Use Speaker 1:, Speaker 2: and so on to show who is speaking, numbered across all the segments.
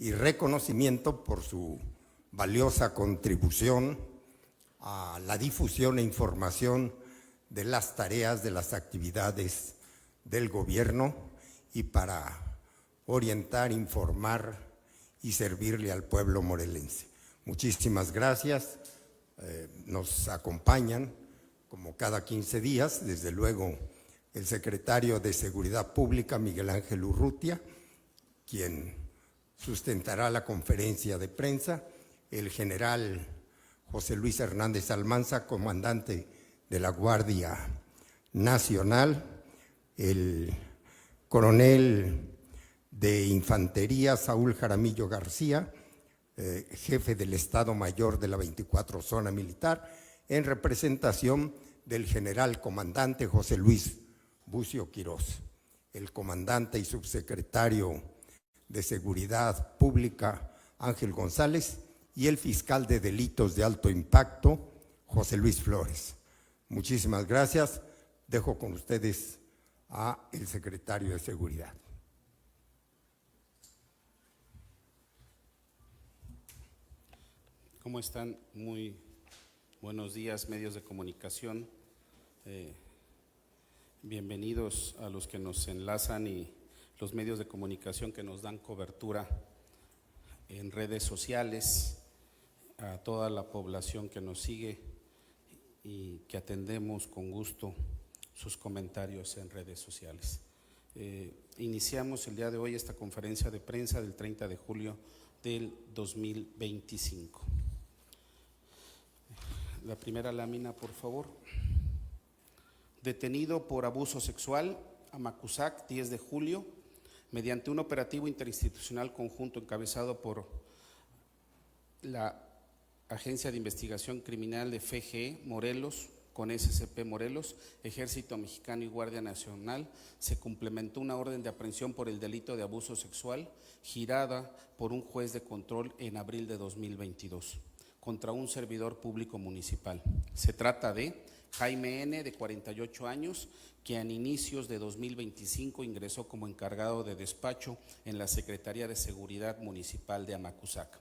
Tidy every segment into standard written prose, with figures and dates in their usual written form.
Speaker 1: y reconocimiento por su valiosa contribución a la difusión e información de las tareas, de las actividades del gobierno y para orientar, informar y servirle al pueblo morelense. Muchísimas gracias. Nos acompañan, como cada 15 días, desde luego, el secretario de Seguridad Pública, Miguel Ángel Urrutia, quien sustentará la conferencia de prensa, el general José Luis Hernández Almanza, comandante de la Guardia Nacional, el coronel de Infantería Saúl Jaramillo García, jefe del Estado Mayor de la 24 Zona Militar, en representación del general comandante José Luis Bucio Quirós, el comandante y subsecretario de Seguridad Pública Ángel González y el fiscal de Delitos de Alto Impacto José Luis Flores. Muchísimas gracias. Dejo con ustedes a el secretario de Seguridad.
Speaker 2: ¿Cómo están? Muy buenos días, medios de comunicación. Bienvenidos a los que nos enlazan y los medios de comunicación que nos dan cobertura en redes sociales, a toda la población que nos sigue y que atendemos con gusto sus comentarios en redes sociales. Iniciamos el día de hoy esta conferencia de prensa del 30 de julio del 2025. La primera lámina, por favor. Detenido por abuso sexual, Amacuzac, 10 de julio, mediante un operativo interinstitucional conjunto encabezado por la Agencia de Investigación Criminal de FGE Morelos, con SCP Morelos, Ejército Mexicano y Guardia Nacional, se complementó una orden de aprehensión por el delito de abuso sexual girada por un juez de control en abril de 2022 contra un servidor público municipal. Se trata de Jaime N., de 48 años, que a inicios de 2025 ingresó como encargado de despacho en la Secretaría de Seguridad Municipal de Amacuzac.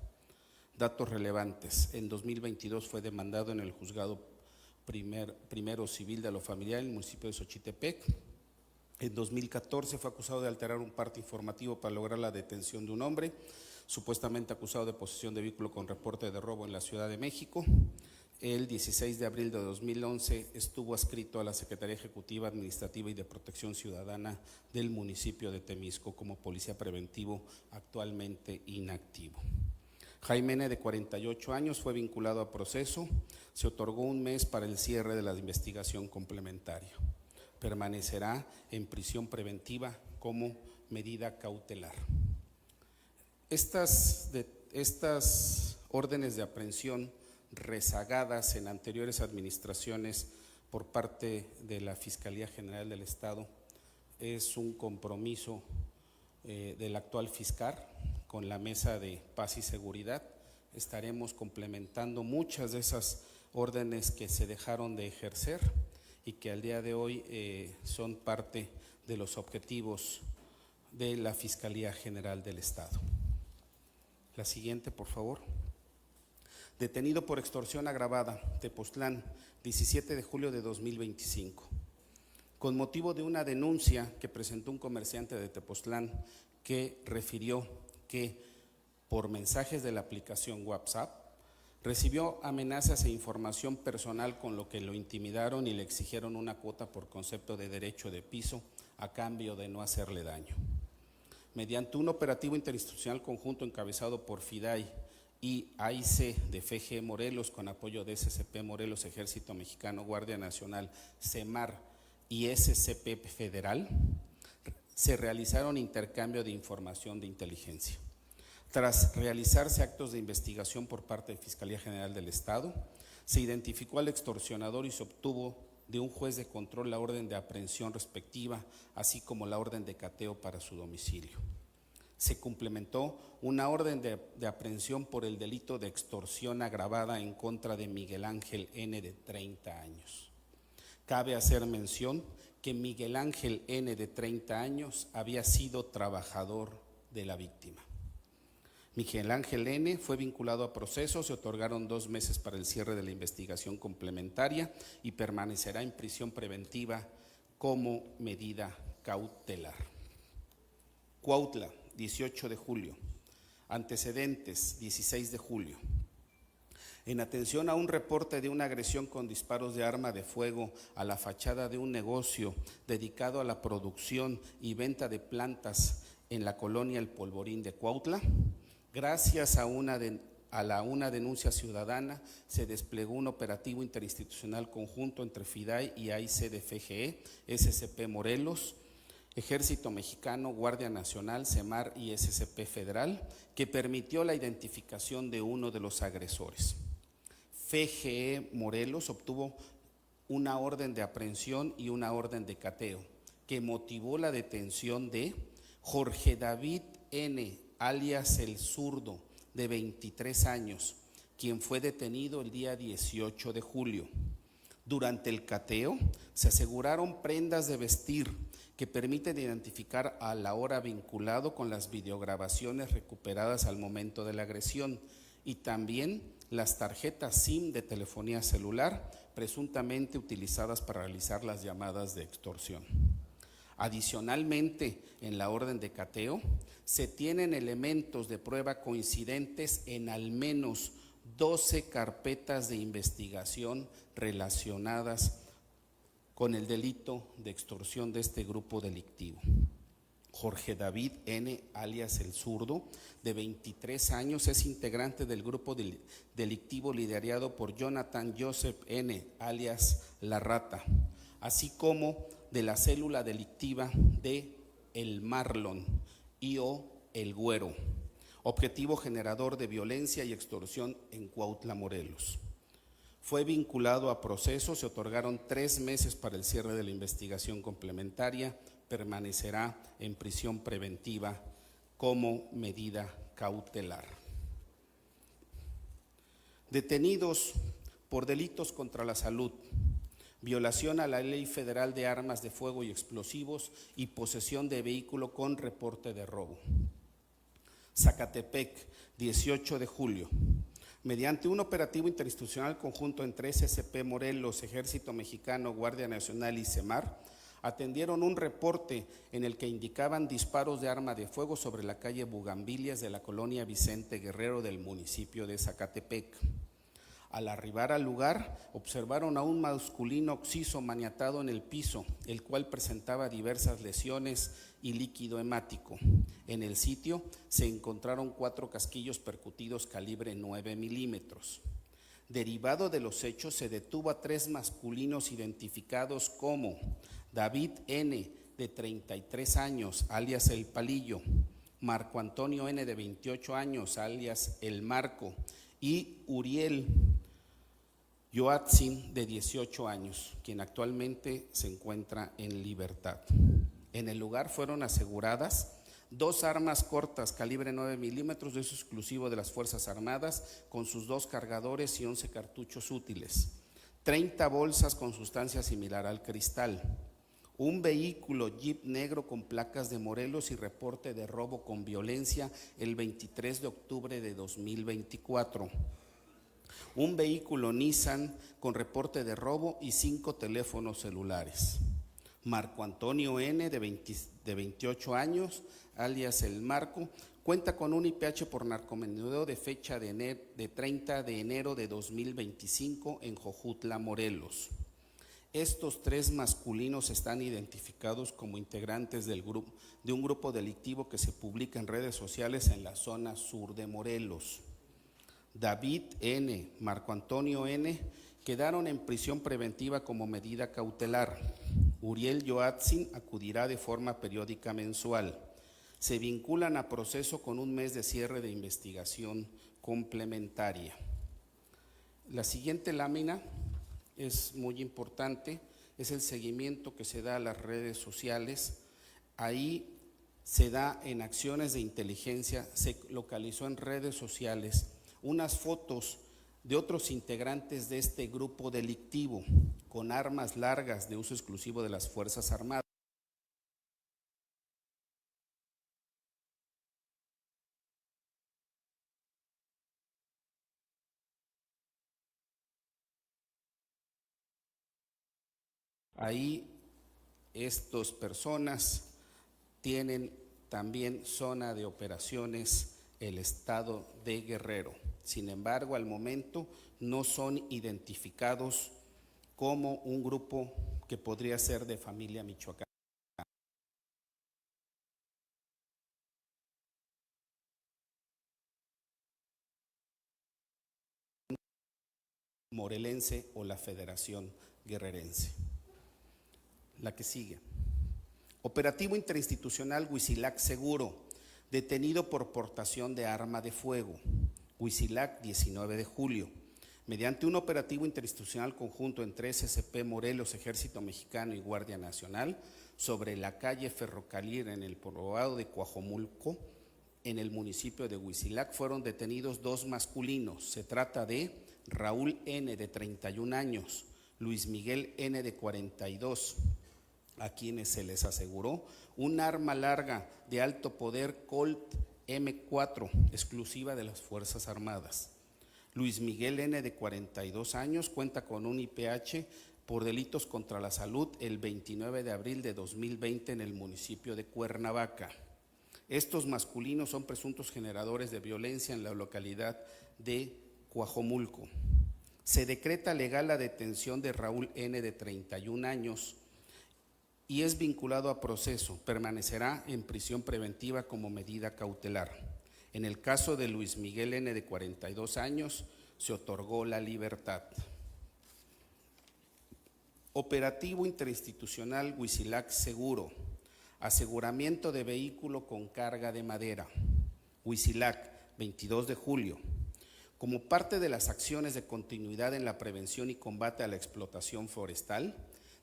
Speaker 2: Datos relevantes: en 2022 fue demandado en el juzgado primero civil de lo familiar en el municipio de Xochitepec. En 2014 fue acusado de alterar un parte informativo para lograr la detención de un hombre, supuestamente acusado de posesión de vehículo con reporte de robo en la Ciudad de México. El 16 de abril de 2011 estuvo adscrito a la Secretaría Ejecutiva Administrativa y de Protección Ciudadana del municipio de Temisco como policía preventivo, actualmente inactivo. Jaime N., de 48 años, fue vinculado a proceso. Se otorgó un mes para el cierre de la investigación complementaria. Permanecerá en prisión preventiva como medida cautelar. Estas órdenes de aprehensión rezagadas en anteriores administraciones por parte de la Fiscalía General del Estado es un compromiso del actual fiscal con la Mesa de Paz y Seguridad. Estaremos complementando muchas de esas órdenes que se dejaron de ejercer y que al día de hoy son parte de los objetivos de la Fiscalía General del Estado. La siguiente, por favor. Detenido por extorsión agravada, Tepoztlán, 17 de julio de 2025. Con motivo de una denuncia que presentó un comerciante de Tepoztlán que refirió que por mensajes de la aplicación WhatsApp recibió amenazas e información personal, con lo que lo intimidaron y le exigieron una cuota por concepto de derecho de piso a cambio de no hacerle daño. Mediante un operativo interinstitucional conjunto encabezado por FIDAI y AIC de FGE Morelos, con apoyo de SCP Morelos, Ejército Mexicano, Guardia Nacional, CEMAR y SCP Federal, se realizaron intercambio de información de inteligencia. Tras realizarse actos de investigación por parte de Fiscalía General del Estado, se identificó al extorsionador y se obtuvo de un juez de control la orden de aprehensión respectiva, así como la orden de cateo para su domicilio. Se complementó una orden de aprehensión por el delito de extorsión agravada en contra de Miguel Ángel N., de 30 años. Cabe hacer mención que Miguel Ángel N., de 30 años, había sido trabajador de la víctima. Miguel Ángel N. fue vinculado a proceso, se otorgaron 2 meses para el cierre de la investigación complementaria y permanecerá en prisión preventiva como medida cautelar. Cuautla, 18 de julio. Antecedentes, 16 de julio. En atención a un reporte de una agresión con disparos de arma de fuego a la fachada de un negocio dedicado a la producción y venta de plantas en la colonia El Polvorín de Cuautla, gracias a una denuncia ciudadana, se desplegó un operativo interinstitucional conjunto entre FIDAI y AIC de FGE, SCP Morelos, Ejército Mexicano, Guardia Nacional, CEMAR y SCP Federal, que permitió la identificación de uno de los agresores. FGE Morelos obtuvo una orden de aprehensión y una orden de cateo, que motivó la detención de Jorge David N., alias El Zurdo, de 23 años, quien fue detenido el día 18 de julio. Durante el cateo se aseguraron prendas de vestir que permiten identificar al ahora vinculado con las videograbaciones recuperadas al momento de la agresión y también las tarjetas SIM de telefonía celular presuntamente utilizadas para realizar las llamadas de extorsión. Adicionalmente, en la orden de cateo, se tienen elementos de prueba coincidentes en al menos 12 carpetas de investigación relacionadas con el delito de extorsión de este grupo delictivo. Jorge David N., alias El Zurdo, de 23 años, es integrante del grupo delictivo liderado por Jonathan Joseph N., alias La Rata, así como de la célula delictiva de El Marlon y/o El Güero, objetivo generador de violencia y extorsión en Cuautla, Morelos. Fue vinculado a proceso, se otorgaron 3 meses para el cierre de la investigación complementaria, permanecerá en prisión preventiva como medida cautelar. Detenidos por delitos contra la salud, violación a la Ley Federal de Armas de Fuego y Explosivos y posesión de vehículo con reporte de robo. Zacatepec, 18 de julio. Mediante un operativo interinstitucional conjunto entre SCP Morelos, Ejército Mexicano, Guardia Nacional y CEMAR, atendieron un reporte en el que indicaban disparos de arma de fuego sobre la calle Bugambilias de la colonia Vicente Guerrero del municipio de Zacatepec. Al arribar al lugar, observaron a un masculino occiso maniatado en el piso, el cual presentaba diversas lesiones y líquido hemático. En el sitio se encontraron 4 casquillos percutidos calibre 9 milímetros. Derivado de los hechos, se detuvo a 3 masculinos identificados como David N., de 33 años, alias El Palillo, Marco Antonio N., de 28 años, alias El Marco, y Uriel Yoatzin, de 18 años, quien actualmente se encuentra en libertad. En el lugar fueron aseguradas 2 armas cortas calibre 9 milímetros de uso exclusivo de las Fuerzas Armadas con sus 2 cargadores y 11 cartuchos útiles, 30 bolsas con sustancia similar al cristal, un vehículo Jeep negro con placas de Morelos y reporte de robo con violencia el 23 de octubre de 2024, un vehículo Nissan con reporte de robo y 5 teléfonos celulares. Marco Antonio N., de 28 años, alias El Marco, cuenta con un IPH por narcomenudeo de fecha de 30 de enero de 2025 en Jojutla, Morelos. Estos 3 masculinos están identificados como integrantes de un grupo delictivo que se publica en redes sociales en la zona sur de Morelos. David N., Marco Antonio N., quedaron en prisión preventiva como medida cautelar. Uriel Yoatzin acudirá de forma periódica mensual. Se vinculan a proceso con 1 mes de cierre de investigación complementaria. La siguiente lámina es muy importante, es el seguimiento que se da a las redes sociales. Ahí se da en acciones de inteligencia, se localizó en redes sociales unas fotos de otros integrantes de este grupo delictivo con armas largas de uso exclusivo de las Fuerzas Armadas. Ahí estas personas tienen también zona de operaciones el estado de Guerrero. Sin embargo, al momento no son identificados como un grupo que podría ser de familia michoacana. Morelense o la Federación Guerrerense. La que sigue. Operativo interinstitucional Huitzilac Seguro, detenido por portación de arma de fuego. Huitzilac, 19 de julio. Mediante un operativo interinstitucional conjunto entre SCP Morelos, Ejército Mexicano y Guardia Nacional, sobre la calle Ferrocarril en el poblado de Cuajomulco, en el municipio de Huitzilac, fueron detenidos 2 masculinos. Se trata de Raúl N., de 31 años, Luis Miguel N., de 42, a quienes se les aseguró un arma larga de alto poder Colt M4, exclusiva de las Fuerzas Armadas. Luis Miguel N., de 42 años, cuenta con un IPH por delitos contra la salud el 29 de abril de 2020 en el municipio de Cuernavaca. Estos masculinos son presuntos generadores de violencia en la localidad de Cuajomulco. Se decreta legal la detención de Raúl N., de 31 años, y es vinculado a proceso. Permanecerá en prisión preventiva como medida cautelar. En el caso de Luis Miguel N., de 42 años, se otorgó la libertad. Operativo interinstitucional Huitzilac Seguro, aseguramiento de vehículo con carga de madera. Huitzilac, 22 de julio. Como parte de las acciones de continuidad en la prevención y combate a la explotación forestal,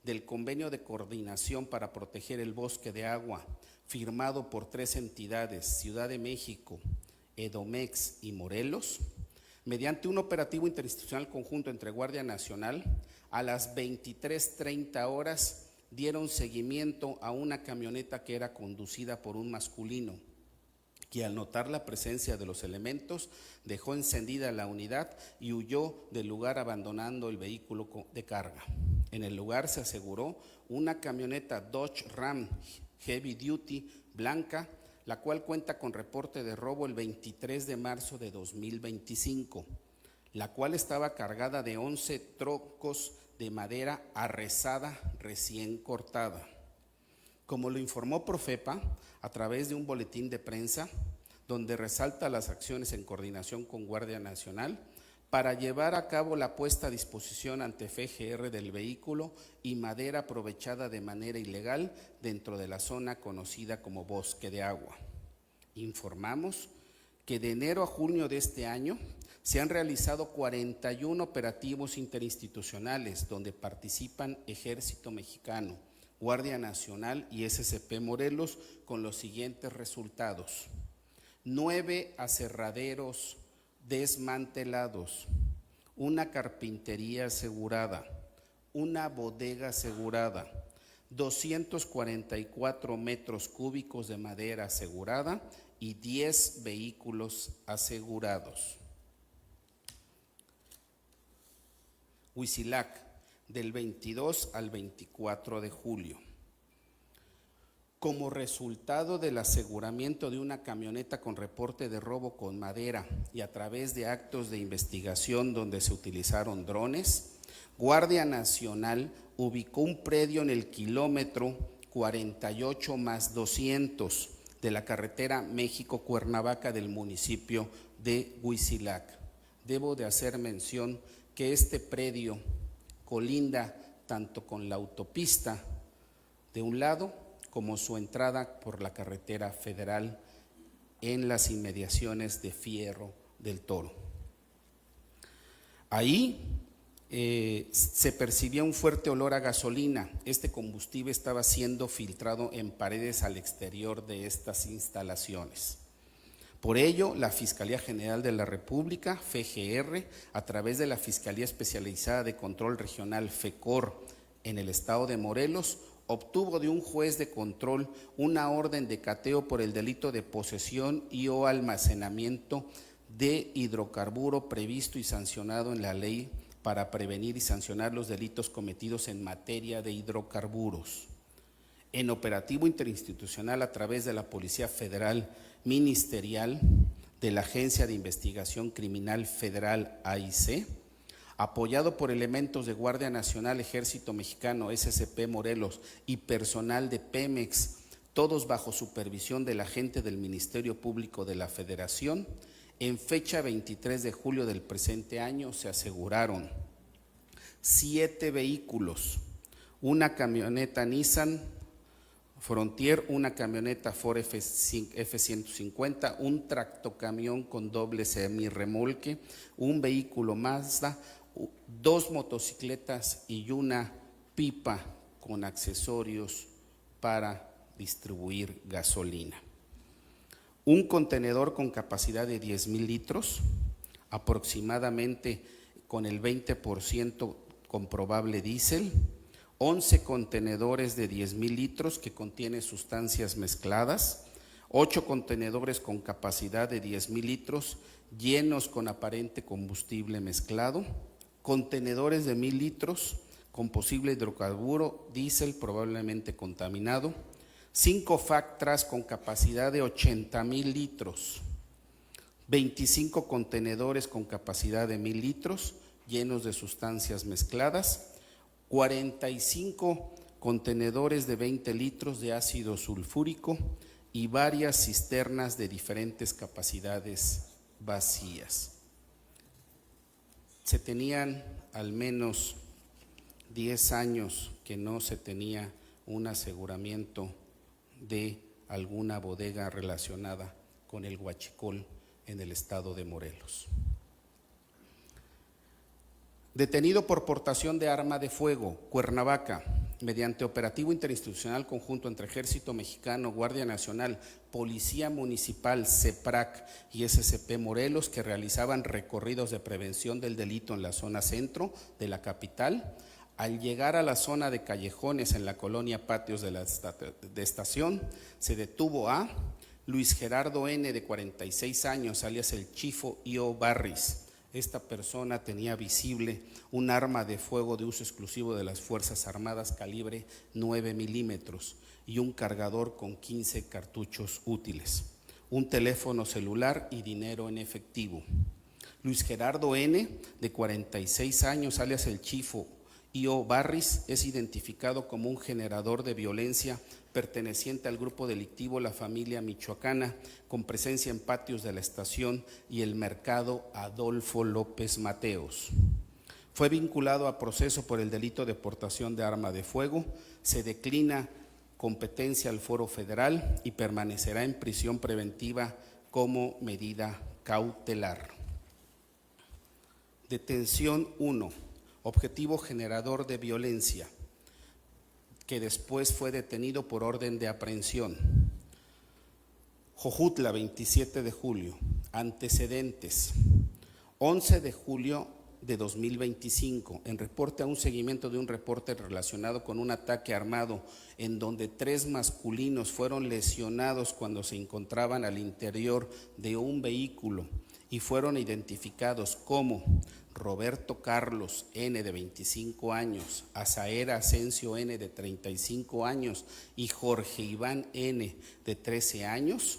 Speaker 2: del convenio de coordinación para proteger el bosque de agua, firmado por 3 entidades, Ciudad de México, Edomex y Morelos, mediante un operativo interinstitucional conjunto entre Guardia Nacional, a las 23:30 horas dieron seguimiento a una camioneta que era conducida por un masculino, que al notar la presencia de los elementos dejó encendida la unidad y huyó del lugar abandonando el vehículo de carga. En el lugar se aseguró una camioneta Dodge Ram Heavy Duty blanca, la cual cuenta con reporte de robo el 23 de marzo de 2025, la cual estaba cargada de 11 troncos de madera arrezada recién cortada. Como lo informó Profepa a través de un boletín de prensa, donde resalta las acciones en coordinación con Guardia Nacional para llevar a cabo la puesta a disposición ante FGR del vehículo y madera aprovechada de manera ilegal dentro de la zona conocida como Bosque de Agua. Informamos que de enero a junio de este año se han realizado 41 operativos interinstitucionales donde participan Ejército Mexicano, Guardia Nacional y SCP Morelos, con los siguientes resultados: 9 aserraderos desmantelados, una carpintería asegurada, una bodega asegurada, 244 metros cúbicos de madera asegurada y 10 vehículos asegurados. Huitzilac, del 22 al 24 de julio. Como resultado del aseguramiento de una camioneta con reporte de robo con madera y a través de actos de investigación donde se utilizaron drones, Guardia Nacional ubicó un predio en el kilómetro 48+200 de la carretera México-Cuernavaca del municipio de Huitzilac. Debo de hacer mención que este predio colinda tanto con la autopista de un lado como su entrada por la carretera federal en las inmediaciones de Fierro del Toro. Ahí se percibía un fuerte olor a gasolina. Este combustible estaba siendo filtrado en paredes al exterior de estas instalaciones. Por ello, la Fiscalía General de la República, FGR, a través de la Fiscalía Especializada de Control Regional, FECOR, en el estado de Morelos, obtuvo de un juez de control una orden de cateo por el delito de posesión y o almacenamiento de hidrocarburo previsto y sancionado en la Ley para prevenir y sancionar los delitos cometidos en materia de hidrocarburos. En operativo interinstitucional a través de la Policía Federal Ministerial, de la Agencia de Investigación Criminal Federal AIC, apoyado por elementos de Guardia Nacional, Ejército Mexicano, SCP Morelos y personal de Pemex, todos bajo supervisión del agente del Ministerio Público de la Federación, en fecha 23 de julio del presente año se aseguraron 7 vehículos, una camioneta Nissan Frontier, una camioneta Ford F-150, un tractocamión con doble semirremolque, un vehículo Mazda, 2 motocicletas y una pipa con accesorios para distribuir gasolina. Un contenedor con capacidad de 10,000 litros, aproximadamente con el 20% comprobable diésel, 11 contenedores de 10,000 litros que contienen sustancias mezcladas, 8 contenedores con capacidad de 10,000 litros llenos con aparente combustible mezclado, contenedores de 1,000 litros con posible hidrocarburo, diésel probablemente contaminado, 5 FACTRAS con capacidad de 80,000 litros, 25 contenedores con capacidad de 1,000 litros llenos de sustancias mezcladas, 45 contenedores de 20 litros de ácido sulfúrico y varias cisternas de diferentes capacidades vacías. Se tenían al menos 10 años que no se tenía un aseguramiento de alguna bodega relacionada con el huachicol en el estado de Morelos. Detenido por portación de arma de fuego, Cuernavaca, mediante operativo interinstitucional conjunto entre Ejército Mexicano, Guardia Nacional, Policía Municipal, CEPRAC y SCP Morelos, que realizaban recorridos de prevención del delito en la zona centro de la capital. Al llegar a la zona de callejones en la colonia Patios de Estación, se detuvo a Luis Gerardo N., de 46 años, alias el Chifo I.O. Barris. Esta persona tenía visible un arma de fuego de uso exclusivo de las Fuerzas Armadas calibre 9 milímetros y un cargador con 15 cartuchos útiles, un teléfono celular y dinero en efectivo. Luis Gerardo N., de 46 años, alias el Chifo I.O. Barris, es identificado como un generador de violencia perteneciente al grupo delictivo La Familia Michoacana, con presencia en Patios de la Estación y el Mercado Adolfo López Mateos. Fue vinculado a proceso por el delito de portación de arma de fuego, se declina competencia al Foro Federal y permanecerá en prisión preventiva como medida cautelar. Detención 1, objetivo generador de violencia, que después fue detenido por orden de aprehensión. Jojutla, 27 de julio. Antecedentes: 11 de julio de 2025, en reporte a un seguimiento de un reporte relacionado con un ataque armado en donde 3 masculinos fueron lesionados cuando se encontraban al interior de un vehículo y fueron identificados como Roberto Carlos N., de 25 años, Azael Asensio N., de 35 años y Jorge Iván N., de 13 años.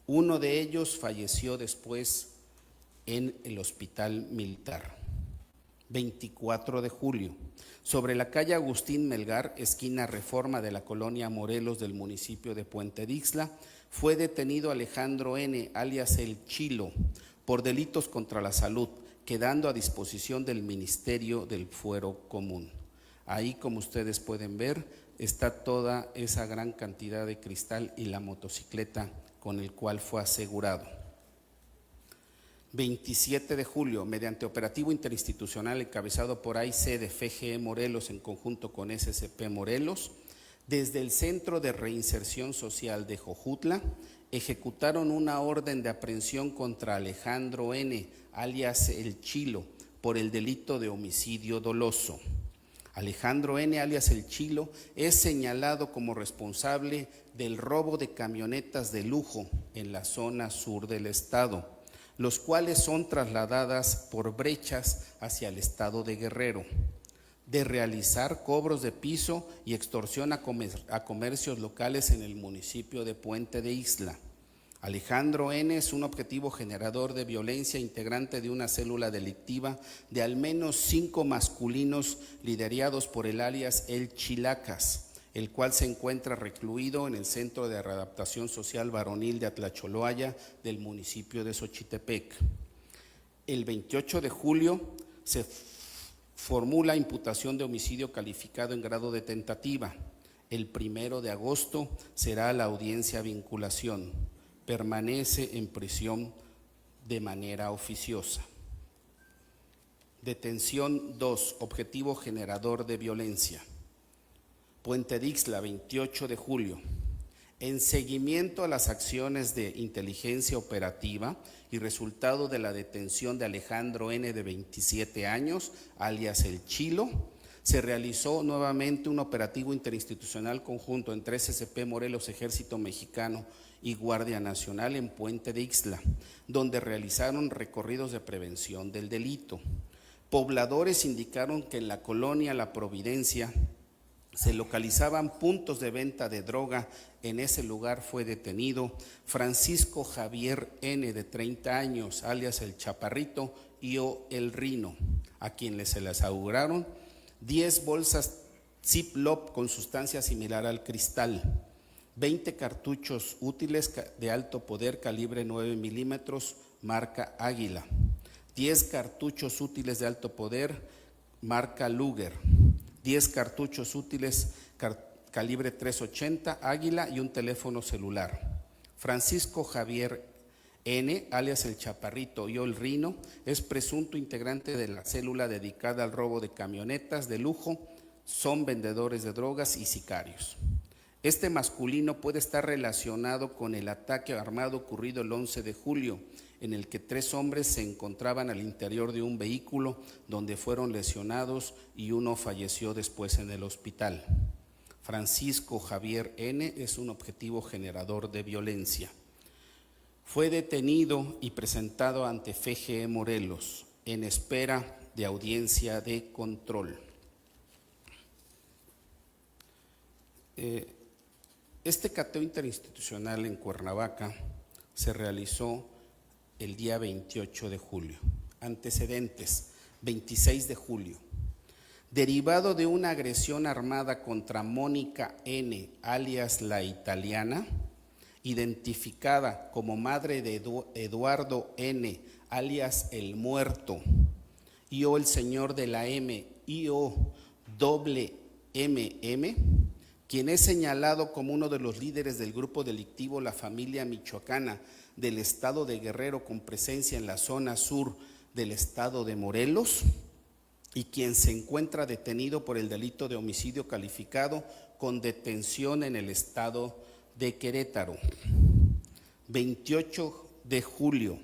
Speaker 2: Uno de ellos falleció después en el hospital militar. 24 de julio, sobre la calle Agustín Melgar, esquina Reforma de la colonia Morelos del municipio de Puente Dixla, fue detenido Alejandro N., alias El Chilo, por delitos contra la salud, quedando a disposición del Ministerio del Fuero Común. Ahí, como ustedes pueden ver, está toda esa gran cantidad de cristal y la motocicleta con el cual fue asegurado. 27 de julio, mediante operativo interinstitucional encabezado por AIC de FGE Morelos en conjunto con SCP Morelos, desde el Centro de Reinserción Social de Jojutla, ejecutaron una orden de aprehensión contra Alejandro N., alias El Chilo, por el delito de homicidio doloso. Alejandro N., alias El Chilo, es señalado como responsable del robo de camionetas de lujo en la zona sur del estado, los cuales son trasladadas por brechas hacia el estado de Guerrero, de realizar cobros de piso y extorsión a comercios locales en el municipio de Puente de Ixtla. Alejandro N. es un objetivo generador de violencia, integrante de una célula delictiva de al menos 5 masculinos liderados por el alias El Chilacas, el cual se encuentra recluido en el Centro de Readaptación Social Varonil de Atlacholoaya del municipio de Xochitepec. El 28 de julio se formula imputación de homicidio calificado en grado de tentativa. El 1 de agosto será la audiencia a vinculación. Permanece en prisión de manera oficiosa. Detención 2, objetivo generador de violencia. Puente de Ixtla, 28 de julio. En seguimiento a las acciones de inteligencia operativa y resultado de la detención de Alejandro N. de 27 años, alias El Chilo, se realizó nuevamente un operativo interinstitucional conjunto entre SCP Morelos, Ejército Mexicano y Guardia Nacional en Puente de Ixtla, donde realizaron recorridos de prevención del delito. Pobladores indicaron que en la colonia La Providencia se localizaban puntos de venta de droga. En ese lugar fue detenido Francisco Javier N. de 30 años, alias El Chaparrito y o El Rino, a quienes se les aseguraron 10 bolsas Ziploc con sustancia similar al cristal, 20 cartuchos útiles de alto poder calibre 9 milímetros marca Águila, 10 cartuchos útiles de alto poder marca Luger, 10 cartuchos útiles calibre 380 Águila y un teléfono celular. Francisco Javier N., alias El Chaparrito y El Rino, es presunto integrante de la célula dedicada al robo de camionetas de lujo, son vendedores de drogas y sicarios. Este masculino puede estar relacionado con el ataque armado ocurrido el 11 de julio, en el que 3 hombres se encontraban al interior de un vehículo donde fueron lesionados y uno falleció después en el hospital. Francisco Javier N. es un objetivo generador de violencia. Fue detenido y presentado ante FGE Morelos en espera de audiencia de control. Este cateo interinstitucional en Cuernavaca se realizó el día 28 de julio. Antecedentes, 26 de julio. Derivado de una agresión armada contra Mónica N., alias La Italiana, identificada como madre de Eduardo N., alias El Muerto, y o el señor de la M, y o doble MM, quien es señalado como uno de los líderes del grupo delictivo La Familia Michoacana del estado de Guerrero, con presencia en la zona sur del estado de Morelos, y quien se encuentra detenido por el delito de homicidio calificado con detención en el estado de Querétaro. 28 de julio,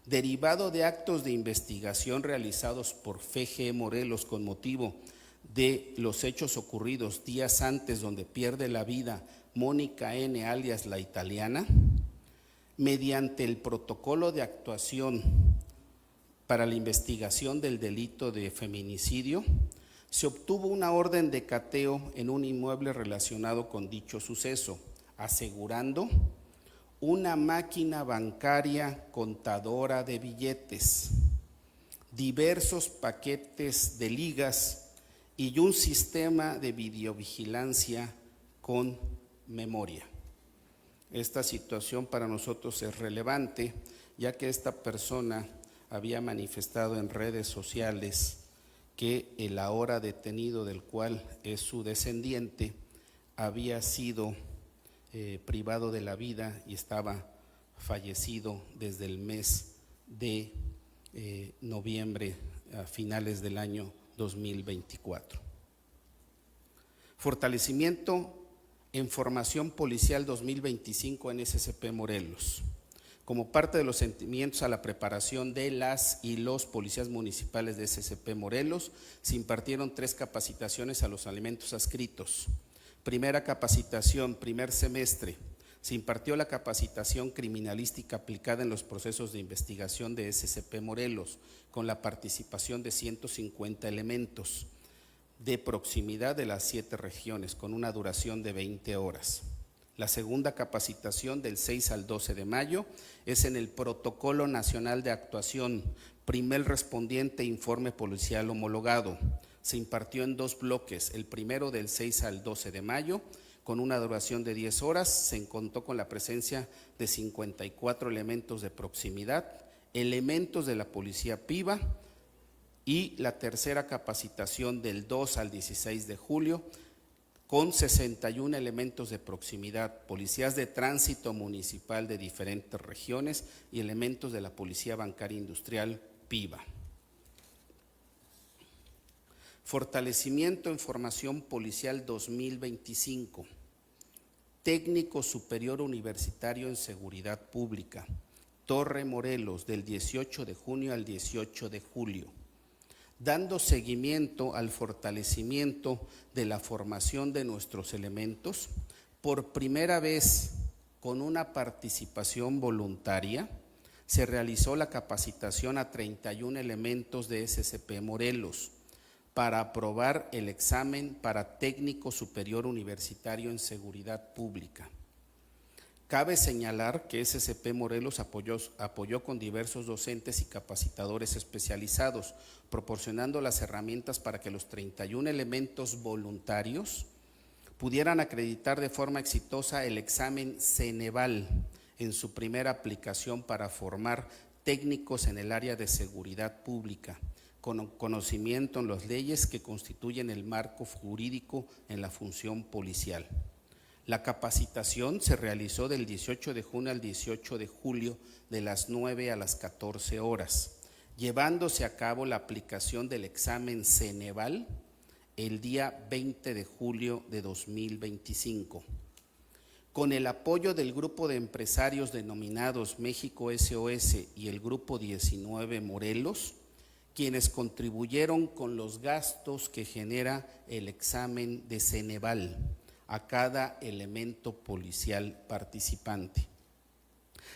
Speaker 2: derivado de actos de investigación realizados por FGE Morelos con motivo de los hechos ocurridos días antes donde pierde la vida Mónica N., alias La Italiana, mediante el protocolo de actuación para la investigación del delito de feminicidio, se obtuvo una orden de cateo en un inmueble relacionado con dicho suceso, asegurando una máquina bancaria contadora de billetes, diversos paquetes de ligas y un sistema de videovigilancia con memoria. Esta situación para nosotros es relevante, ya que esta persona había manifestado en redes sociales que el ahora detenido, del cual es su descendiente, había sido privado de la vida y estaba fallecido desde el mes de noviembre, a finales del año 2024. Fortalecimiento en formación policial 2025 en SCP Morelos. Como parte de los sentimientos a la preparación de las y los policías municipales de SCP Morelos, se impartieron 3 capacitaciones a los elementos adscritos. Primera capacitación, primer semestre, Se impartió la capacitación criminalística aplicada en los procesos de investigación de SCP Morelos, con la participación de 150 elementos de proximidad de las 7 regiones, con una duración de 20 horas. La segunda capacitación del 6 al 12 de mayo es en el Protocolo Nacional de Actuación, primer respondiente informe policial homologado. Se impartió en 2 bloques, el primero del 6 al 12 de mayo, con una duración de 10 horas, se contó con la presencia de 54 elementos de proximidad, elementos de la Policía PIVA, y la tercera capacitación del 2 al 16 de julio, con 61 elementos de proximidad, policías de tránsito municipal de diferentes regiones y elementos de la Policía Bancaria Industrial PIVA. Fortalecimiento en formación policial 2025. Técnico superior universitario en seguridad pública, Torre Morelos, del 18 de junio al 18 de julio. Dando seguimiento al fortalecimiento de la formación de nuestros elementos, por primera vez con una participación voluntaria, se realizó la capacitación a 31 elementos de SCP Morelos para aprobar el examen para técnico superior universitario en seguridad pública. Cabe señalar que SCP Morelos apoyó con diversos docentes y capacitadores especializados, proporcionando las herramientas para que los 31 elementos voluntarios pudieran acreditar de forma exitosa el examen Ceneval en su primera aplicación para formar técnicos en el área de seguridad pública, con conocimiento en las leyes que constituyen el marco jurídico en la función policial. La capacitación se realizó del 18 de junio al 18 de julio de las 9 a las 14 horas, llevándose a cabo la aplicación del examen Ceneval el día 20 de julio de 2025. Con el apoyo del grupo de empresarios denominados México SOS y el grupo 19 Morelos, quienes contribuyeron con los gastos que genera el examen de Ceneval a cada elemento policial participante.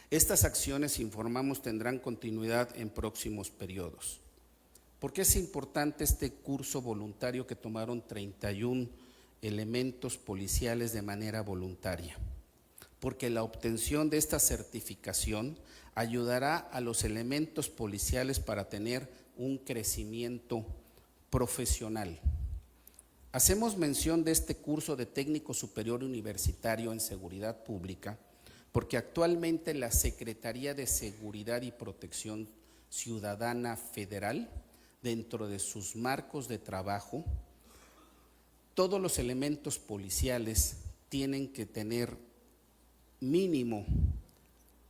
Speaker 2: Estas acciones, informamos, tendrán continuidad en próximos periodos. ¿Por qué es importante este curso voluntario que tomaron 31 elementos policiales de manera voluntaria? Porque la obtención de esta certificación ayudará a los elementos policiales para tener un crecimiento profesional. Hacemos mención de este curso de técnico superior universitario en seguridad pública porque actualmente la Secretaría de Seguridad y Protección Ciudadana Federal, dentro de sus marcos de trabajo, todos los elementos policiales tienen que tener mínimo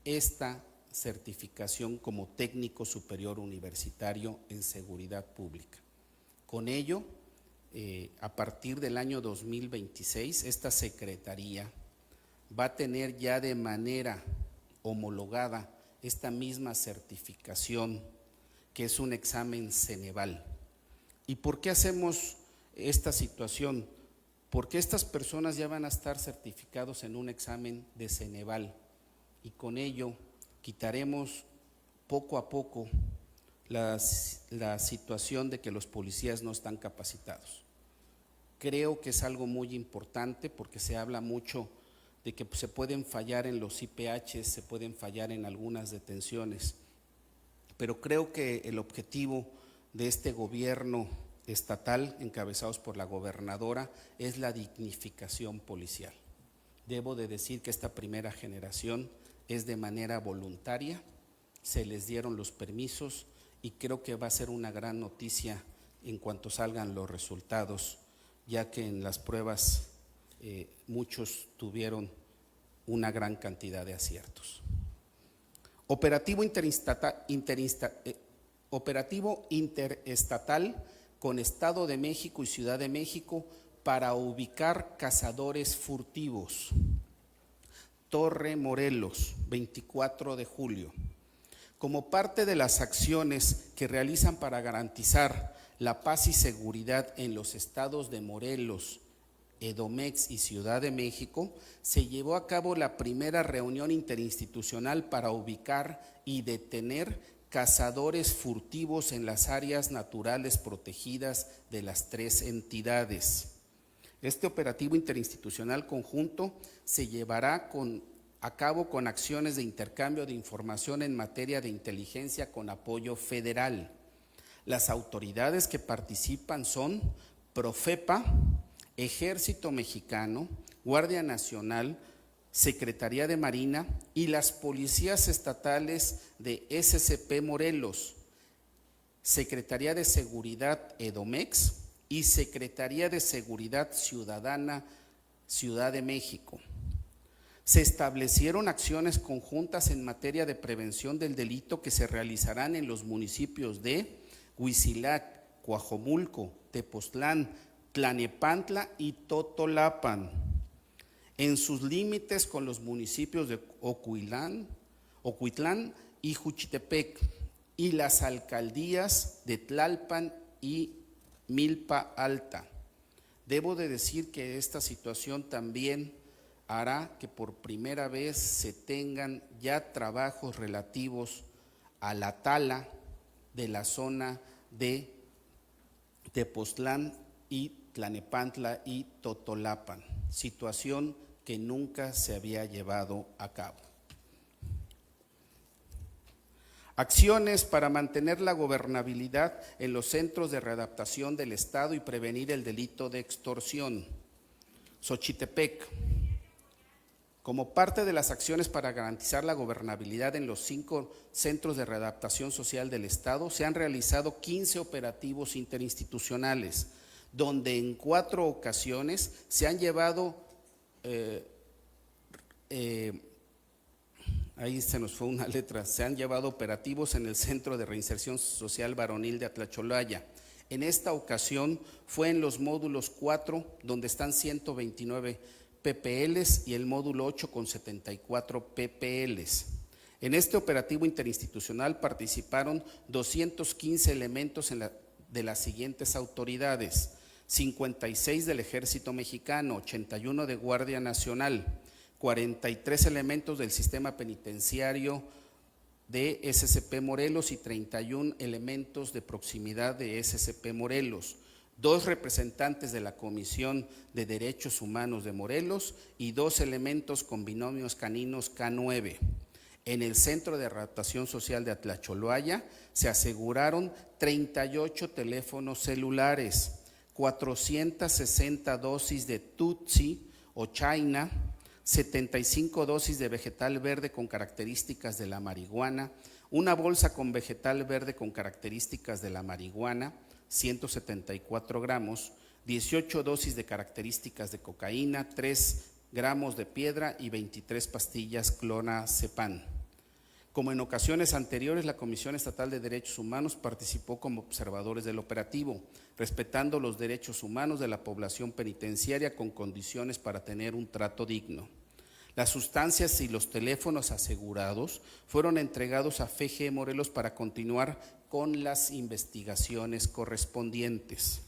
Speaker 2: esta certificación como técnico superior universitario en seguridad pública. Con ello, a partir del año 2026, esta secretaría va a tener ya de manera homologada esta misma certificación, que es un examen Ceneval. ¿Y por qué hacemos esta situación? Porque estas personas ya van a estar certificados en un examen de Ceneval y con ello quitaremos poco a poco la situación de que los policías no están capacitados. Creo que es algo muy importante porque se habla mucho de que se pueden fallar en los IPH, se pueden fallar en algunas detenciones, pero creo que el objetivo de este gobierno estatal, encabezados por la gobernadora, es la dignificación policial. Debo de decir que esta primera generación es de manera voluntaria, se les dieron los permisos y creo que va a ser una gran noticia en cuanto salgan los resultados, ya que en las pruebas muchos tuvieron una gran cantidad de aciertos. Operativo interestatal con Estado de México y Ciudad de México para ubicar cazadores furtivos. Torre Morelos, 24 de julio. Como parte de las acciones que realizan para garantizar la paz y seguridad en los estados de Morelos, Edomex y Ciudad de México, se llevó a cabo la primera reunión interinstitucional para ubicar y detener cazadores furtivos en las áreas naturales protegidas de las 3 entidades. Este operativo interinstitucional conjunto se llevará a cabo con acciones de intercambio de información en materia de inteligencia con apoyo federal. Las autoridades que participan son Profepa, Ejército Mexicano, Guardia Nacional, Secretaría de Marina y las policías estatales de SCP Morelos, Secretaría de Seguridad Edomex y Secretaría de Seguridad Ciudadana Ciudad de México. Se establecieron acciones conjuntas en materia de prevención del delito que se realizarán en los municipios de Huitzilac, Coajomulco, Tepoztlán, Tlanepantla y Totolapan, en sus límites con los municipios de Ocuitlán y Juchitepec y las alcaldías de Tlalpan y Milpa Alta. Debo de decir que esta situación también hará que por primera vez se tengan ya trabajos relativos a la tala de la zona de Tepoztlán y Tlanepantla y Totolapan, situación que nunca se había llevado a cabo. Acciones para mantener la gobernabilidad en los centros de readaptación del Estado y prevenir el delito de extorsión. Xochitepec. Como parte de las acciones para garantizar la gobernabilidad en los 5 centros de readaptación social del Estado, se han realizado 15 operativos interinstitucionales, donde en 4 ocasiones se han llevado, ahí se nos fue una letra, se han llevado operativos en el Centro de Reinserción Social Varonil de Atlacholaya. En esta ocasión fue en los módulos 4, donde están 129 PPLs y el módulo 8 con 74 PPLs. En este operativo interinstitucional participaron 215 elementos de las siguientes autoridades: 56 del Ejército Mexicano, 81 de Guardia Nacional, 43 elementos del Sistema Penitenciario de SCP Morelos y 31 elementos de proximidad de SCP Morelos, 2 representantes de la Comisión de Derechos Humanos de Morelos y 2 elementos con binomios caninos K9. En el Centro de Readaptación Social de Atlacholaya se aseguraron 38 teléfonos celulares, 460 dosis de Tutsi o China, 75 dosis de vegetal verde con características de la marihuana, una bolsa con vegetal verde con características de la marihuana, 174 gramos, 18 dosis de características de cocaína, 3 gramos de piedra y 23 pastillas clonazepam. Como en ocasiones anteriores, la Comisión Estatal de Derechos Humanos participó como observadores del operativo, respetando los derechos humanos de la población penitenciaria con condiciones para tener un trato digno. Las sustancias y los teléfonos asegurados fueron entregados a FG Morelos para continuar con las investigaciones correspondientes.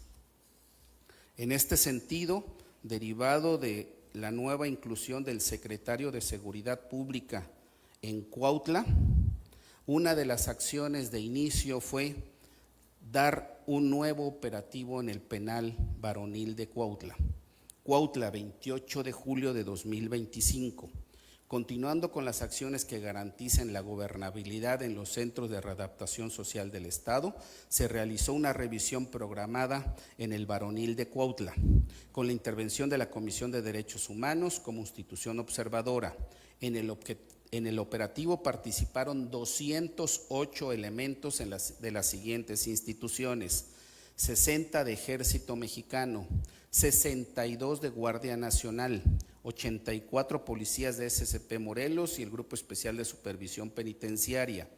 Speaker 2: En este sentido, derivado de la nueva inclusión del secretario de Seguridad Pública en Cuautla, una de las acciones de inicio fue dar un nuevo operativo en el penal varonil de Cuautla. Cuautla, 28 de julio de 2025. Continuando con las acciones que garanticen la gobernabilidad en los centros de readaptación social del Estado, se realizó una revisión programada en el varonil de Cuautla, con la intervención de la Comisión de Derechos Humanos como institución observadora. En el operativo participaron 208 elementos de las siguientes instituciones: 60 de Ejército Mexicano, 62 de Guardia Nacional, 84 policías de SCP Morelos y el Grupo Especial de Supervisión Penitenciaria,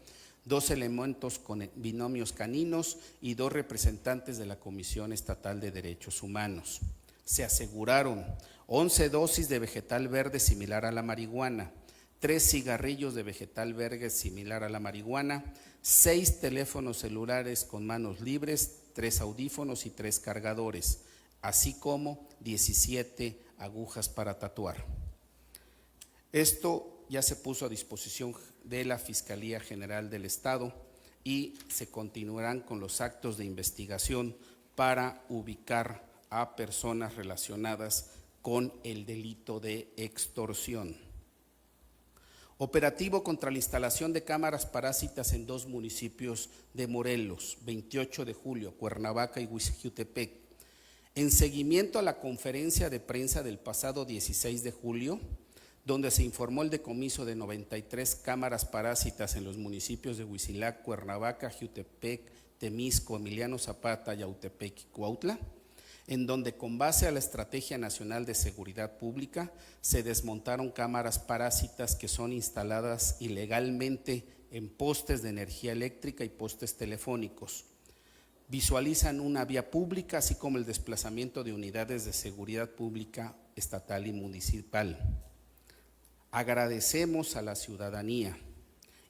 Speaker 2: 2 elementos con binomios caninos y 2 representantes de la Comisión Estatal de Derechos Humanos. Se aseguraron 11 dosis de vegetal verde similar a la marihuana, 3 cigarrillos de vegetal verde similar a la marihuana, 6 teléfonos celulares con manos libres, 3 audífonos y 3 cargadores. así como 17 agujas para tatuar. Esto ya se puso a disposición de la Fiscalía General del Estado y se continuarán con los actos de investigación para ubicar a personas relacionadas con el delito de extorsión. Operativo contra la instalación de cámaras parásitas en 2 municipios de Morelos, 28 de julio, Cuernavaca y Huixquiutepec. En seguimiento a la conferencia de prensa del pasado 16 de julio, donde se informó el decomiso de 93 cámaras parásitas en los municipios de Huitzilac, Cuernavaca, Jiutepec, Temisco, Emiliano Zapata, Yautepec y Cuautla, en donde con base a la Estrategia Nacional de Seguridad Pública se desmontaron cámaras parásitas que son instaladas ilegalmente en postes de energía eléctrica y postes telefónicos. Visualizan una vía pública, así como el desplazamiento de unidades de seguridad pública estatal y municipal. Agradecemos a la ciudadanía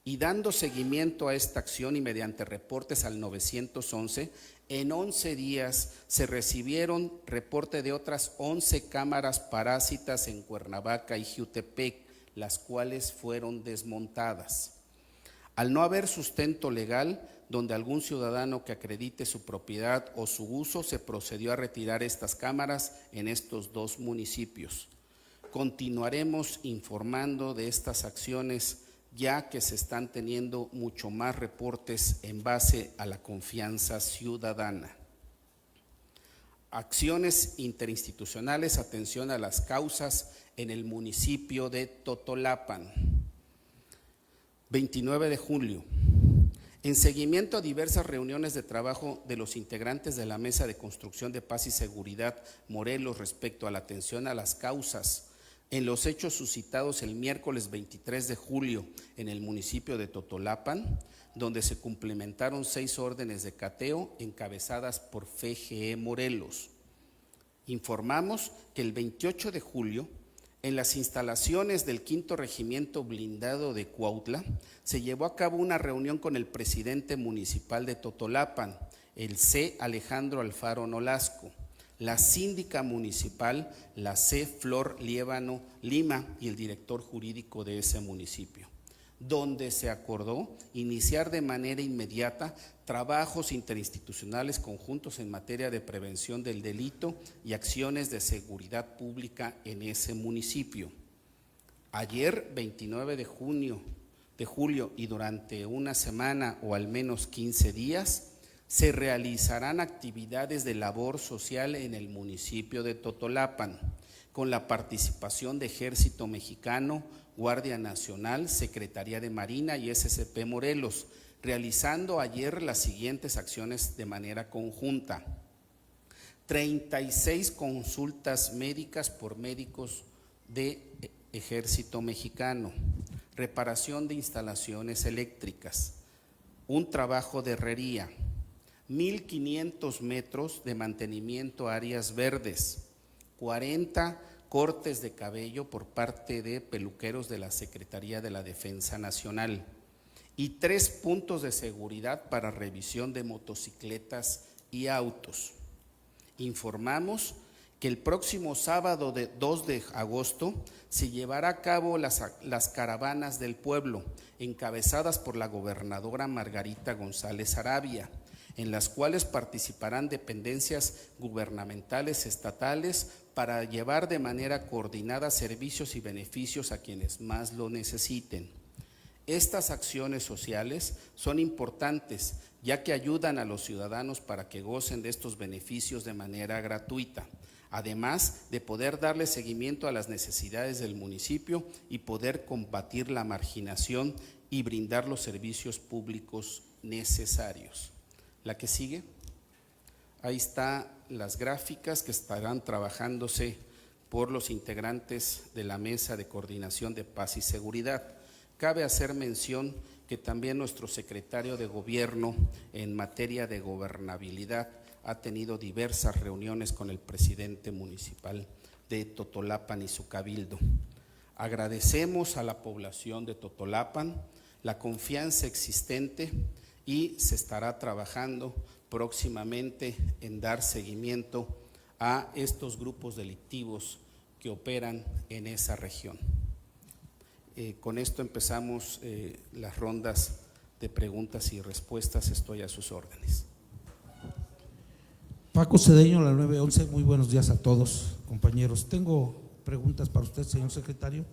Speaker 2: y dando seguimiento a esta acción y mediante reportes al 911, en 11 días se recibieron reporte de otras 11 cámaras parásitas en Cuernavaca y Jiutepec, las cuales fueron desmontadas. Al no haber sustento legal, donde algún ciudadano que acredite su propiedad o su uso, se procedió a retirar estas cámaras en estos 2 municipios. Continuaremos informando de estas acciones ya que se están teniendo mucho más reportes en base a la confianza ciudadana. Acciones interinstitucionales, atención a las causas en el municipio de Totolapan. 29 de julio. En seguimiento a diversas reuniones de trabajo de los integrantes de la Mesa de Construcción de Paz y Seguridad Morelos respecto a la atención a las causas en los hechos suscitados el miércoles 23 de julio en el municipio de Totolapan, donde se cumplimentaron 6 órdenes de cateo encabezadas por FGE Morelos. Informamos que el 28 de julio, en las instalaciones del 5º Regimiento Blindado de Cuautla, se llevó a cabo una reunión con el presidente municipal de Totolapan, el C. Alejandro Alfaro Nolasco, la síndica municipal, la C. Flor Liévano Lima, y el director jurídico de ese municipio, donde se acordó iniciar de manera inmediata trabajos interinstitucionales conjuntos en materia de prevención del delito y acciones de seguridad pública en ese municipio. Ayer, 29 de julio, y durante una semana o al menos 15 días, se realizarán actividades de labor social en el municipio de Totolapan, con la participación de Ejército Mexicano, Guardia Nacional, Secretaría de Marina y SCP Morelos, realizando ayer las siguientes acciones de manera conjunta: 36 consultas médicas por médicos de Ejército Mexicano, reparación de instalaciones eléctricas, un trabajo de herrería, 1,500 metros de mantenimiento a áreas verdes, 40 cortes de cabello por parte de peluqueros de la Secretaría de la Defensa Nacional y 3 puntos de seguridad para revisión de motocicletas y autos. Informamos que el próximo sábado 2 de agosto se llevará a cabo las caravanas del pueblo, encabezadas por la gobernadora Margarita González Arabia, en las cuales participarán dependencias gubernamentales estatales para llevar de manera coordinada servicios y beneficios a quienes más lo necesiten. Estas acciones sociales son importantes, ya que ayudan a los ciudadanos para que gocen de estos beneficios de manera gratuita, además de poder darle seguimiento a las necesidades del municipio y poder combatir la marginación y brindar los servicios públicos necesarios. La que sigue, ahí están las gráficas que estarán trabajándose por los integrantes de la Mesa de Coordinación de Paz y Seguridad. Cabe hacer mención que también nuestro secretario de Gobierno en materia de gobernabilidad ha tenido diversas reuniones con el presidente municipal de Totolapan y su cabildo. Agradecemos a la población de Totolapan la confianza existente y se estará trabajando próximamente en dar seguimiento a estos grupos delictivos que operan en esa región. Con esto empezamos las rondas de preguntas y respuestas. Estoy a sus órdenes.
Speaker 3: Paco Cedeño, la 911. Muy buenos días a todos, compañeros. Tengo preguntas para usted, señor secretario.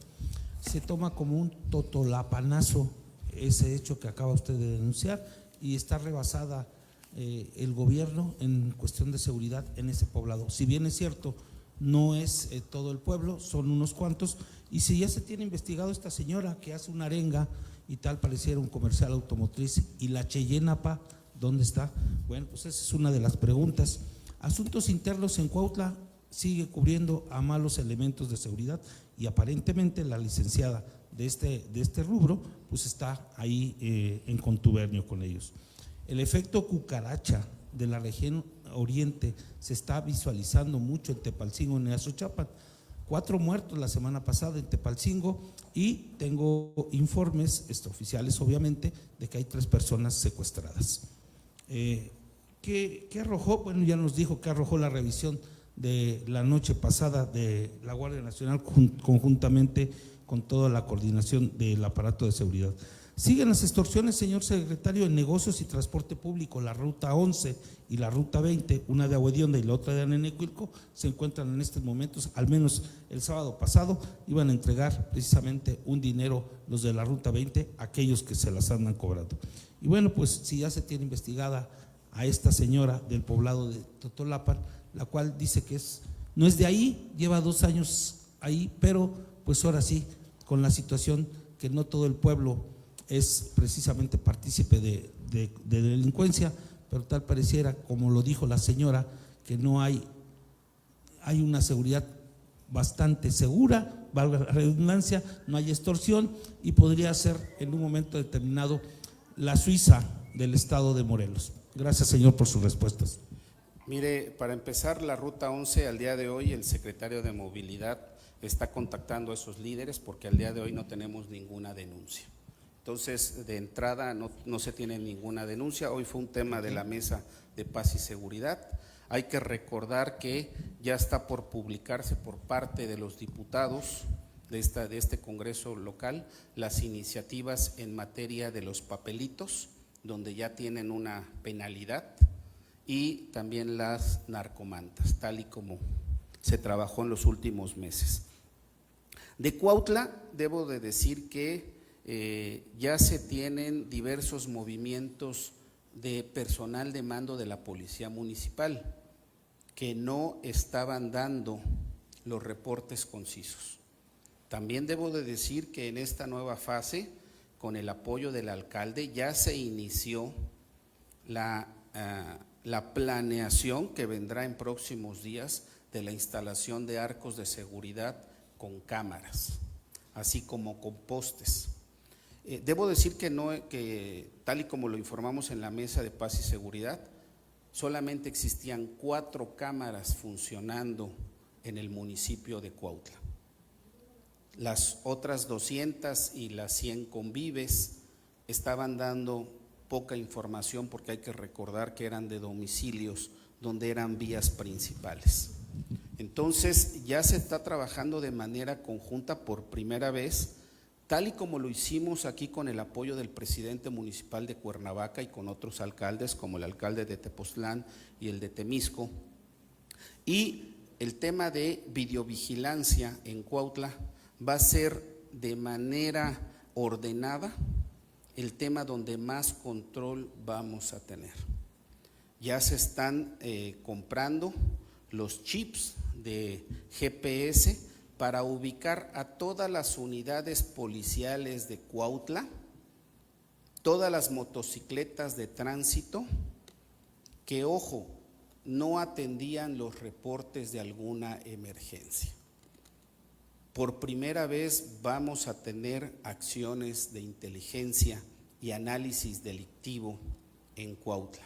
Speaker 3: Se toma como un totolapanazo ese hecho que acaba usted de denunciar y está rebasada el gobierno en cuestión de seguridad en ese poblado. Si bien es cierto, no es todo el pueblo, son unos cuantos, y si ya se tiene investigado esta señora que hace una arenga y tal, pareciera un comercial automotriz, y la Cheyenapa, ¿dónde está? Bueno, pues esa es una de las preguntas. Asuntos internos en Cuautla sigue cubriendo a malos elementos de seguridad y aparentemente la licenciada de este rubro pues está ahí en contubernio con ellos. El efecto cucaracha de la región oriente se está visualizando mucho en Tepalcingo, en Azochapan. 4 muertos la semana pasada en Tepalcingo, y tengo informes oficiales obviamente de que hay 3 personas secuestradas. ¿Qué arrojó? Bueno, ya nos dijo que arrojó la revisión de la noche pasada de la Guardia Nacional conjuntamente con toda la coordinación del aparato de seguridad. Siguen las extorsiones, señor secretario, en negocios y transporte público. La ruta 11 y la ruta 20, una de Agua Hedionda y la otra de Anenecuilco, se encuentran en estos momentos. Al menos el sábado pasado iban a entregar precisamente un dinero los de la ruta 20 a aquellos que se las andan cobrando. Y bueno, pues si ya se tiene investigada a esta señora del poblado de Totolapan, la cual dice que no es de ahí, lleva 2 años ahí, pero pues ahora sí, con la situación que no todo el pueblo es precisamente partícipe de delincuencia, pero tal pareciera, como lo dijo la señora, que no hay una seguridad bastante segura, valga la redundancia, no hay extorsión, y podría ser en un momento determinado la Suiza del estado de Morelos. Gracias, señor, por sus respuestas.
Speaker 2: Mire, para empezar, la ruta 11, al día de hoy el secretario de Movilidad está contactando a esos líderes porque al día de hoy no tenemos ninguna denuncia. Entonces, de entrada no se tiene ninguna denuncia. Hoy fue un tema de la Mesa de Paz y Seguridad. Hay que recordar que ya está por publicarse por parte de los diputados de este Congreso local las iniciativas en materia de los papelitos, donde ya tienen una penalidad, y también las narcomantas, tal y como se trabajó en los últimos meses. De Cuautla, debo de decir que ya se tienen diversos movimientos de personal de mando de la Policía Municipal que no estaban dando los reportes concisos. También debo de decir que en esta nueva fase, con el apoyo del alcalde, ya se inició la planeación que vendrá en próximos días de la instalación de arcos de seguridad con cámaras, así como con postes. Debo decir que tal y como lo informamos en la Mesa de Paz y Seguridad, solamente existían 4 cámaras funcionando en el municipio de Cuautla. Las otras 200 y las 100 convives estaban dando poca información, porque hay que recordar que eran de domicilios donde eran vías principales. Entonces ya se está trabajando de manera conjunta por primera vez, tal y como lo hicimos aquí con el apoyo del presidente municipal de Cuernavaca y con otros alcaldes como el alcalde de Tepoztlán y el de Temisco. Y el tema de videovigilancia en Cuautla va a ser de manera ordenada el tema donde más control vamos a tener. Ya se están comprando los chips de GPS para ubicar a todas las unidades policiales de Cuautla, todas las motocicletas de tránsito que, ojo, no atendían los reportes de alguna emergencia. Por primera vez vamos a tener acciones de inteligencia y análisis delictivo en Cuautla.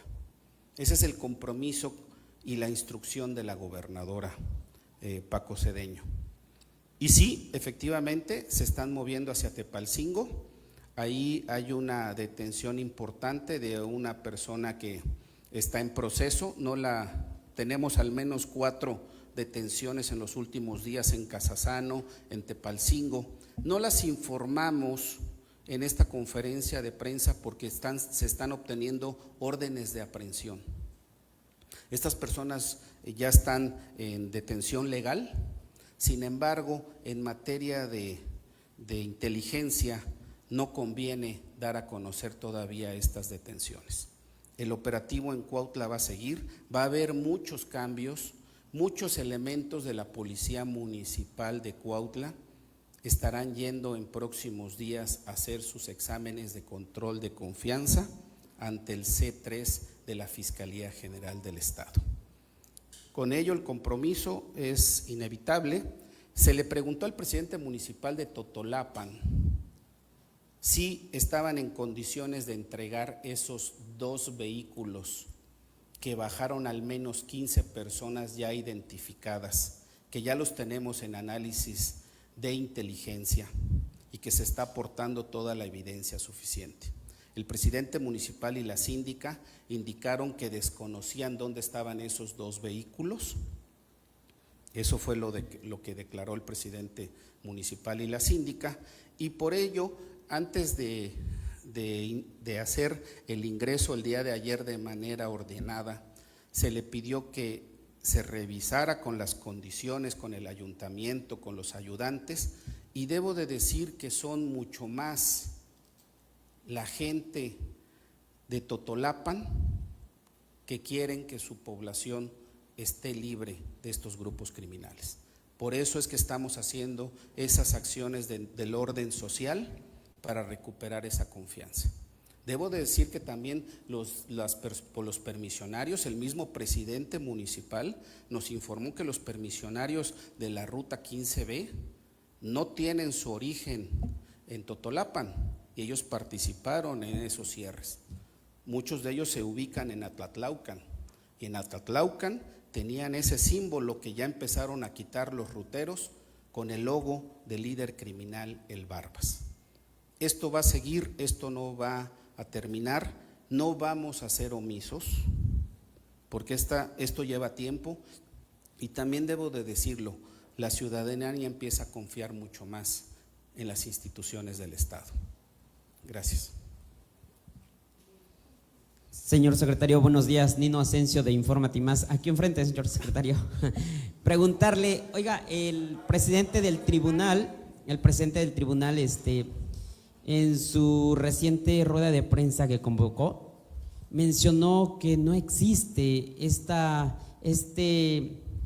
Speaker 2: Ese es el compromiso y la instrucción de la gobernadora Paco Cedeño. Y sí, efectivamente, se están moviendo hacia Tepalcingo. Ahí hay una detención importante de una persona que está en proceso. No la tenemos, al menos 4 detenciones en los últimos días en Casasano, en Tepalcingo. No las informamos en esta conferencia de prensa porque se están obteniendo órdenes de aprehensión. Estas personas ya están en detención legal. Sin embargo, en materia de inteligencia no conviene dar a conocer todavía estas detenciones. El operativo en Cuautla va a seguir, va a haber muchos cambios, muchos elementos de la Policía Municipal de Cuautla estarán yendo en próximos días a hacer sus exámenes de control de confianza ante el C3 de la Fiscalía General del Estado. Con ello el compromiso es inevitable. Se le preguntó al presidente municipal de Totolapan si estaban en condiciones de entregar esos 2 vehículos que bajaron al menos 15 personas ya identificadas, que ya los tenemos en análisis de inteligencia y que se está aportando toda la evidencia suficiente. El presidente municipal y la síndica indicaron que desconocían dónde estaban esos 2 vehículos. Eso fue lo que declaró el presidente municipal y la síndica, y por ello, antes de hacer el ingreso el día de ayer de manera ordenada, se le pidió que se revisara con las condiciones, con el ayuntamiento, con los ayudantes, y debo de decir que son mucho más la gente de Totolapan que quieren que su población esté libre de estos grupos criminales. Por eso es que estamos haciendo esas acciones del orden social para recuperar esa confianza. Debo de decir que también los permisionarios, el mismo presidente municipal nos informó que los permisionarios de la ruta 15B no tienen su origen en Totolapan y ellos participaron en esos cierres. Muchos de ellos se ubican en Atlatlaucan y en Atlatlaucan tenían ese símbolo que ya empezaron a quitar los ruteros con el logo del líder criminal El Barbas. Esto va a seguir, esto no va a terminar, no vamos a ser omisos porque esto lleva tiempo, y también debo de decirlo, la ciudadanía empieza a confiar mucho más en las instituciones del Estado. Gracias.
Speaker 4: Señor secretario, buenos días. Nino Asensio de Infórmate Más, aquí enfrente, señor secretario. Preguntarle, oiga, el presidente del tribunal, en su reciente rueda de prensa que convocó, mencionó que no existe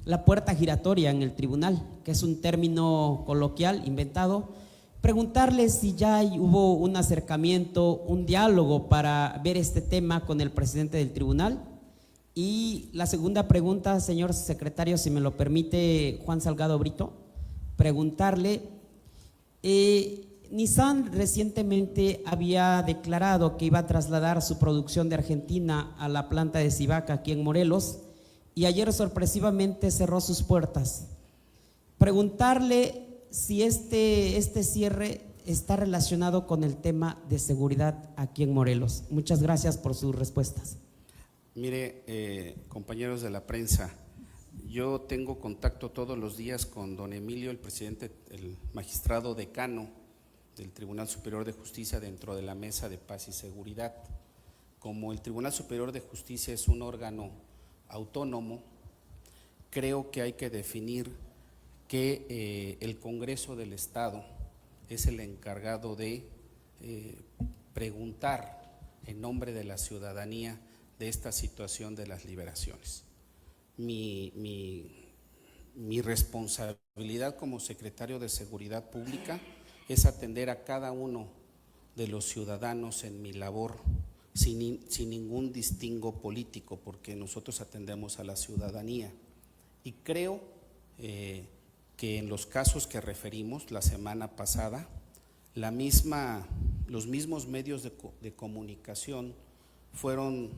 Speaker 4: la puerta giratoria en el tribunal, que es un término coloquial inventado. Preguntarle si ya hubo un acercamiento, un diálogo para ver este tema con el presidente del tribunal. Y la segunda pregunta, señor secretario, si me lo permite, Juan Salgado Brito, preguntarle, Nissan recientemente había declarado que iba a trasladar su producción de Argentina a la planta de Cibaca aquí en Morelos, y ayer sorpresivamente cerró sus puertas. Preguntarle si este cierre está relacionado con el tema de seguridad aquí en Morelos. Muchas gracias por sus respuestas.
Speaker 2: Mire, compañeros de la prensa, yo tengo contacto todos los días con don Emilio, el presidente, el magistrado decano del Tribunal Superior de Justicia, dentro de la Mesa de Paz y Seguridad. Como el Tribunal Superior de Justicia es un órgano autónomo, creo que hay que definir que el Congreso del Estado es el encargado de preguntar en nombre de la ciudadanía de esta situación de las liberaciones. Mi responsabilidad como secretario de Seguridad Pública es atender a cada uno de los ciudadanos en mi labor sin ningún distingo político, porque nosotros atendemos a la ciudadanía. Y creo que en los casos que referimos la semana pasada, los mismos medios de comunicación fueron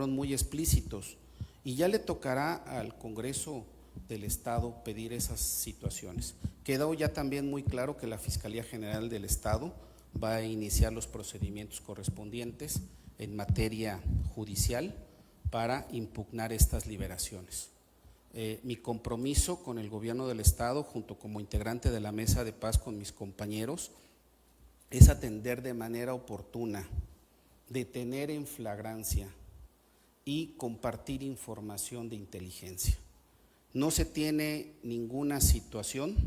Speaker 2: muy explícitos, y ya le tocará al Congreso del Estado pedir esas situaciones. Quedó ya también muy claro que la Fiscalía General del Estado va a iniciar los procedimientos correspondientes en materia judicial para impugnar estas liberaciones. Mi compromiso con el gobierno del estado, junto como integrante de la mesa de paz con mis compañeros, es atender de manera oportuna, detener en flagrancia y compartir información de inteligencia. No se tiene ninguna situación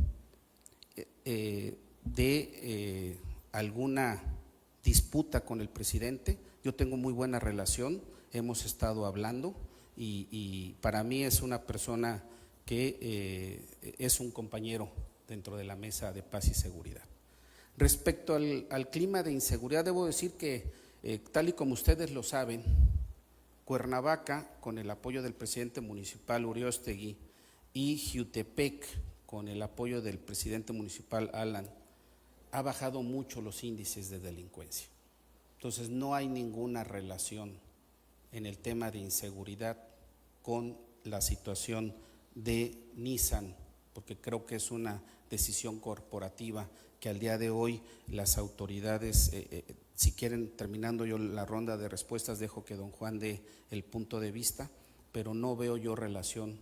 Speaker 2: de alguna disputa con el presidente. Yo tengo muy buena relación, hemos estado hablando y para mí es una persona que es un compañero dentro de la mesa de paz y seguridad. Respecto al clima de inseguridad, debo decir que tal y como ustedes lo saben, Cuernavaca, con el apoyo del presidente municipal Uriostegui, y Jiutepec, con el apoyo del presidente municipal Alan, ha bajado mucho los índices de delincuencia. Entonces no hay ninguna relación en el tema de inseguridad con la situación de Nissan, porque creo que es una decisión corporativa que al día de hoy las autoridades, si quieren, terminando yo la ronda de respuestas, dejo que don Juan dé el punto de vista, pero no veo yo relación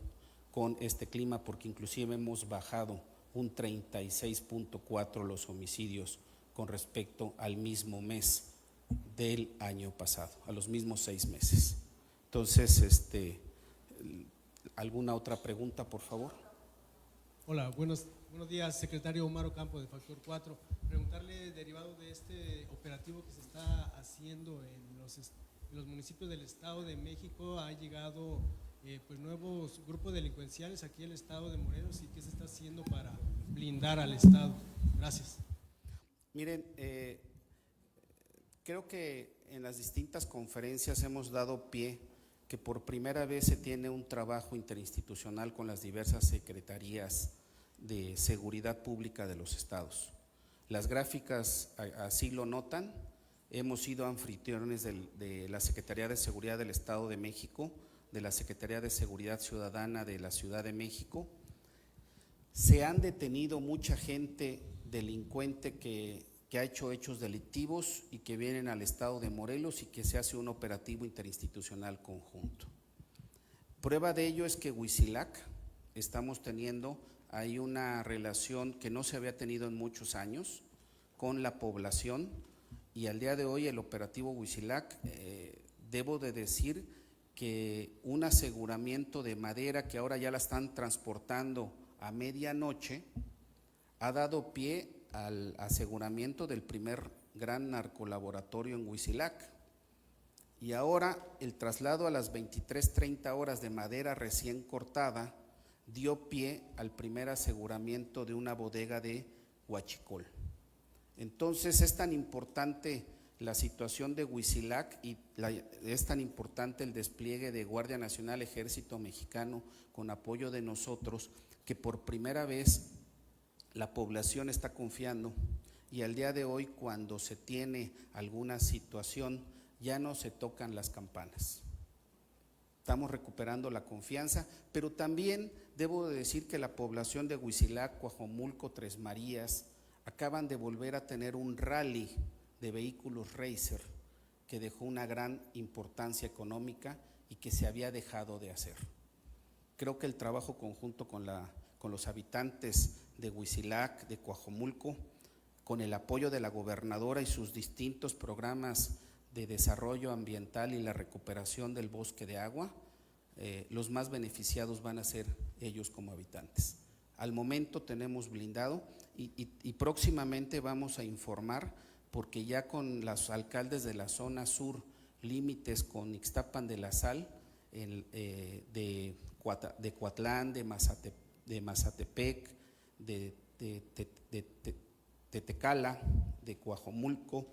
Speaker 2: con este clima, porque inclusive hemos bajado un 36.4 los homicidios con respecto al mismo mes del año pasado, a los mismos 6 meses. Entonces, ¿alguna otra pregunta, por favor?
Speaker 5: Hola, buenos días, secretario Omar Ocampo de Factor 4. Preguntarle, derivado de este operativo que se está haciendo en los municipios del Estado de México, ha llegado pues nuevos grupos delincuenciales aquí en el Estado de Morelos, y qué se está haciendo para blindar al Estado. Gracias.
Speaker 2: Miren, creo que en las distintas conferencias hemos dado pie que por primera vez se tiene un trabajo interinstitucional con las diversas secretarías de seguridad pública de los estados. Las gráficas así lo notan. Hemos sido anfitriones de la Secretaría de Seguridad del Estado de México, de la Secretaría de Seguridad Ciudadana de la Ciudad de México. Se han detenido mucha gente delincuente que ha hecho hechos delictivos y que vienen al estado de Morelos, y que se hace un operativo interinstitucional conjunto. Prueba de ello es que Huitzilac estamos teniendo ahí una relación que no se había tenido en muchos años con la población, y al día de hoy el operativo Huitzilac, debo de decir que un aseguramiento de madera que ahora ya la están transportando a medianoche ha dado pie al aseguramiento del primer gran narcolaboratorio en Huitzilac, y ahora el traslado a las 23:30 horas de madera recién cortada dio pie al primer aseguramiento de una bodega de Huachicol. Entonces es tan importante la situación de Huitzilac y es tan importante el despliegue de Guardia Nacional, Ejército Mexicano, con apoyo de nosotros, que por primera vez la población está confiando, y al día de hoy, cuando se tiene alguna situación, ya no se tocan las campanas. Estamos recuperando la confianza, pero también debo de decir que la población de Huitzilac, Coajomulco, Tres Marías, acaban de volver a tener un rally de vehículos Racer que dejó una gran importancia económica y que se había dejado de hacer. Creo que el trabajo conjunto con los habitantes de Huitzilac, de Coajomulco, con el apoyo de la gobernadora y sus distintos programas de desarrollo ambiental y la recuperación del bosque de agua, los más beneficiados van a ser ellos como habitantes. Al momento tenemos blindado y próximamente vamos a informar, porque ya con los alcaldes de la zona sur, límites con Ixtapan de la Sal, de Coatlán, de Mazatepec, de Tetecala, de Coajomulco,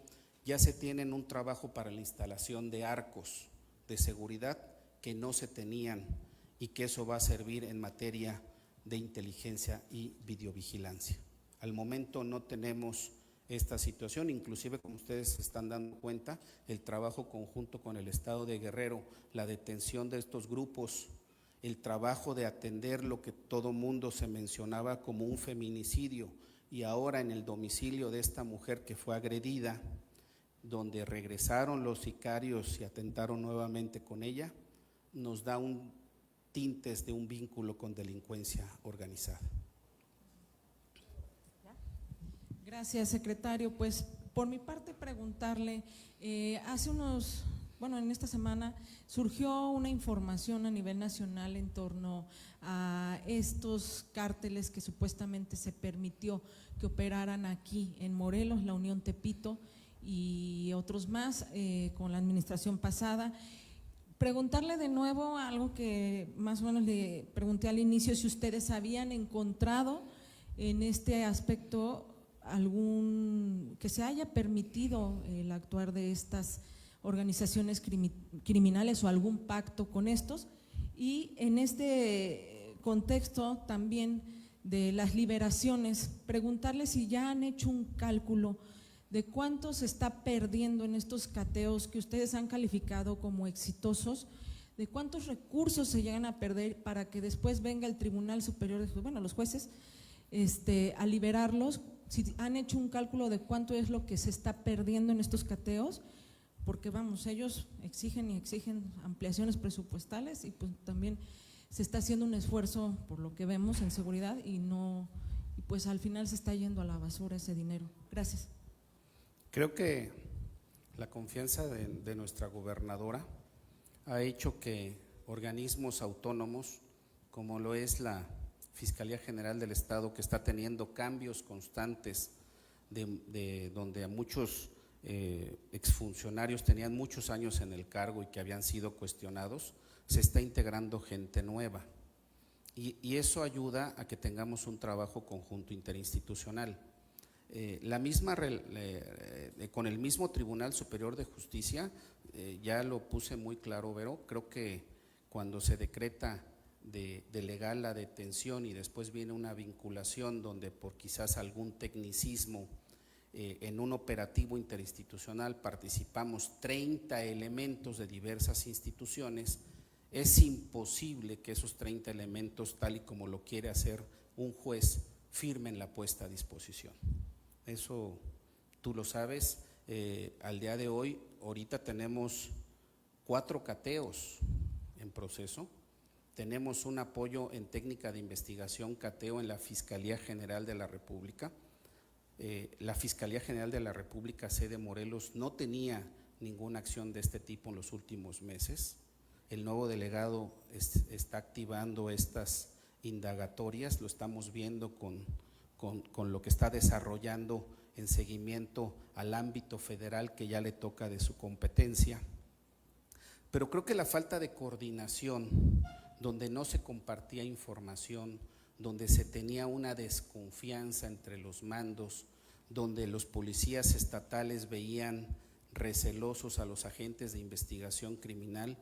Speaker 2: ya se tienen un trabajo para la instalación de arcos de seguridad que no se tenían, y que eso va a servir en materia de inteligencia y videovigilancia. Al momento no tenemos esta situación, inclusive como ustedes se están dando cuenta, el trabajo conjunto con el estado de Guerrero, la detención de estos grupos, el trabajo de atender lo que todo mundo se mencionaba como un feminicidio, y ahora en el domicilio de esta mujer que fue agredida, donde regresaron los sicarios y atentaron nuevamente con ella, nos da un tintes de un vínculo con delincuencia organizada.
Speaker 6: Gracias, secretario. Pues por mi parte preguntarle, en esta semana surgió una información a nivel nacional en torno a estos cárteles que supuestamente se permitió que operaran aquí en Morelos, la Unión Tepito y otros más con la administración pasada. Preguntarle de nuevo algo que más o menos le pregunté al inicio, si ustedes habían encontrado en este aspecto que se haya permitido el actuar de estas organizaciones criminales o algún pacto con estos, y en este contexto también de las liberaciones, preguntarle si ya han hecho un cálculo de cuánto se está perdiendo en estos cateos que ustedes han calificado como exitosos, de cuántos recursos se llegan a perder para que después venga el Tribunal Superior, los jueces, a liberarlos. Si han hecho un cálculo de cuánto es lo que se está perdiendo en estos cateos, porque ellos exigen ampliaciones presupuestales y pues también se está haciendo un esfuerzo por lo que vemos en seguridad y pues al final se está yendo a la basura ese dinero. Gracias.
Speaker 2: Creo que la confianza de nuestra gobernadora ha hecho que organismos autónomos, como lo es la Fiscalía General del Estado, que está teniendo cambios constantes, de donde a muchos exfuncionarios tenían muchos años en el cargo y que habían sido cuestionados, se está integrando gente nueva y eso ayuda a que tengamos un trabajo conjunto interinstitucional. Con el mismo Tribunal Superior de Justicia, ya lo puse muy claro, Vero, creo que cuando se decreta de legal la detención y después viene una vinculación donde por quizás algún tecnicismo en un operativo interinstitucional participamos 30 elementos de diversas instituciones, es imposible que esos 30 elementos, tal y como lo quiere hacer un juez, firmen la puesta a disposición. Eso tú lo sabes. Al día de hoy, ahorita tenemos 4 cateos en proceso, tenemos un apoyo en técnica de investigación cateo en la Fiscalía General de la República. La Fiscalía General de la República, sede Morelos, no tenía ninguna acción de este tipo en los últimos meses. El nuevo delegado está activando estas indagatorias, lo estamos viendo con lo que está desarrollando en seguimiento al ámbito federal que ya le toca de su competencia. Pero creo que la falta de coordinación, donde no se compartía información, donde se tenía una desconfianza entre los mandos, donde los policías estatales veían recelosos a los agentes de investigación criminal,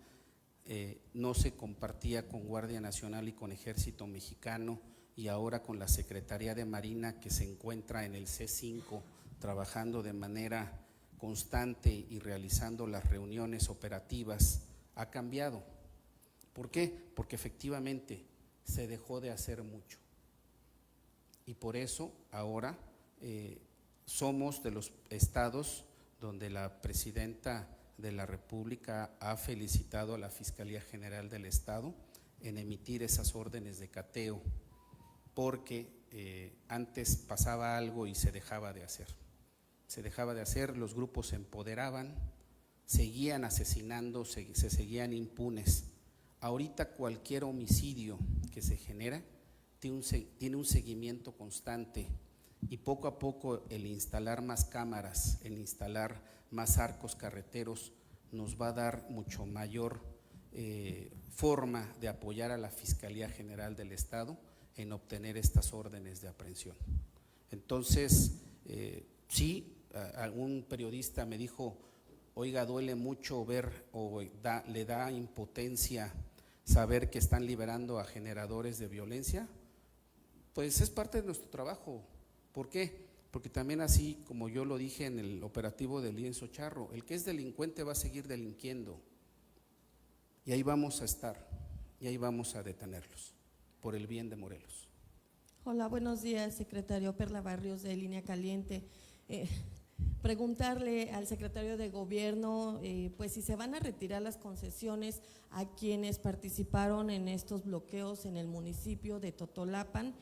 Speaker 2: no se compartía con Guardia Nacional y con Ejército Mexicano, y ahora con la Secretaría de Marina, que se encuentra en el C5 trabajando de manera constante y realizando las reuniones operativas, ha cambiado. ¿Por qué? Porque efectivamente se dejó de hacer mucho y por eso ahora somos de los estados donde la presidenta de la República ha felicitado a la Fiscalía General del Estado en emitir esas órdenes de cateo, porque antes pasaba algo y se dejaba de hacer, los grupos se empoderaban, seguían asesinando, se seguían impunes. Ahorita cualquier homicidio que se genera tiene un seguimiento constante y poco a poco el instalar más cámaras, el instalar más arcos carreteros nos va a dar mucho mayor forma de apoyar a la Fiscalía General del Estado en obtener estas órdenes de aprehensión. Entonces, sí, algún periodista me dijo, oiga, duele mucho ver o le da impotencia saber que están liberando a generadores de violencia. Pues es parte de nuestro trabajo. ¿Por qué? Porque también, así como yo lo dije en el operativo del lienzo charro, el que es delincuente va a seguir delinquiendo y ahí vamos a estar y ahí vamos a detenerlos por el bien de Morelos.
Speaker 7: Hola, buenos días, secretario. Perla Barrios, de Línea Caliente. Preguntarle al secretario de Gobierno, pues si se van a retirar las concesiones a quienes participaron en estos bloqueos en el municipio de Totolapan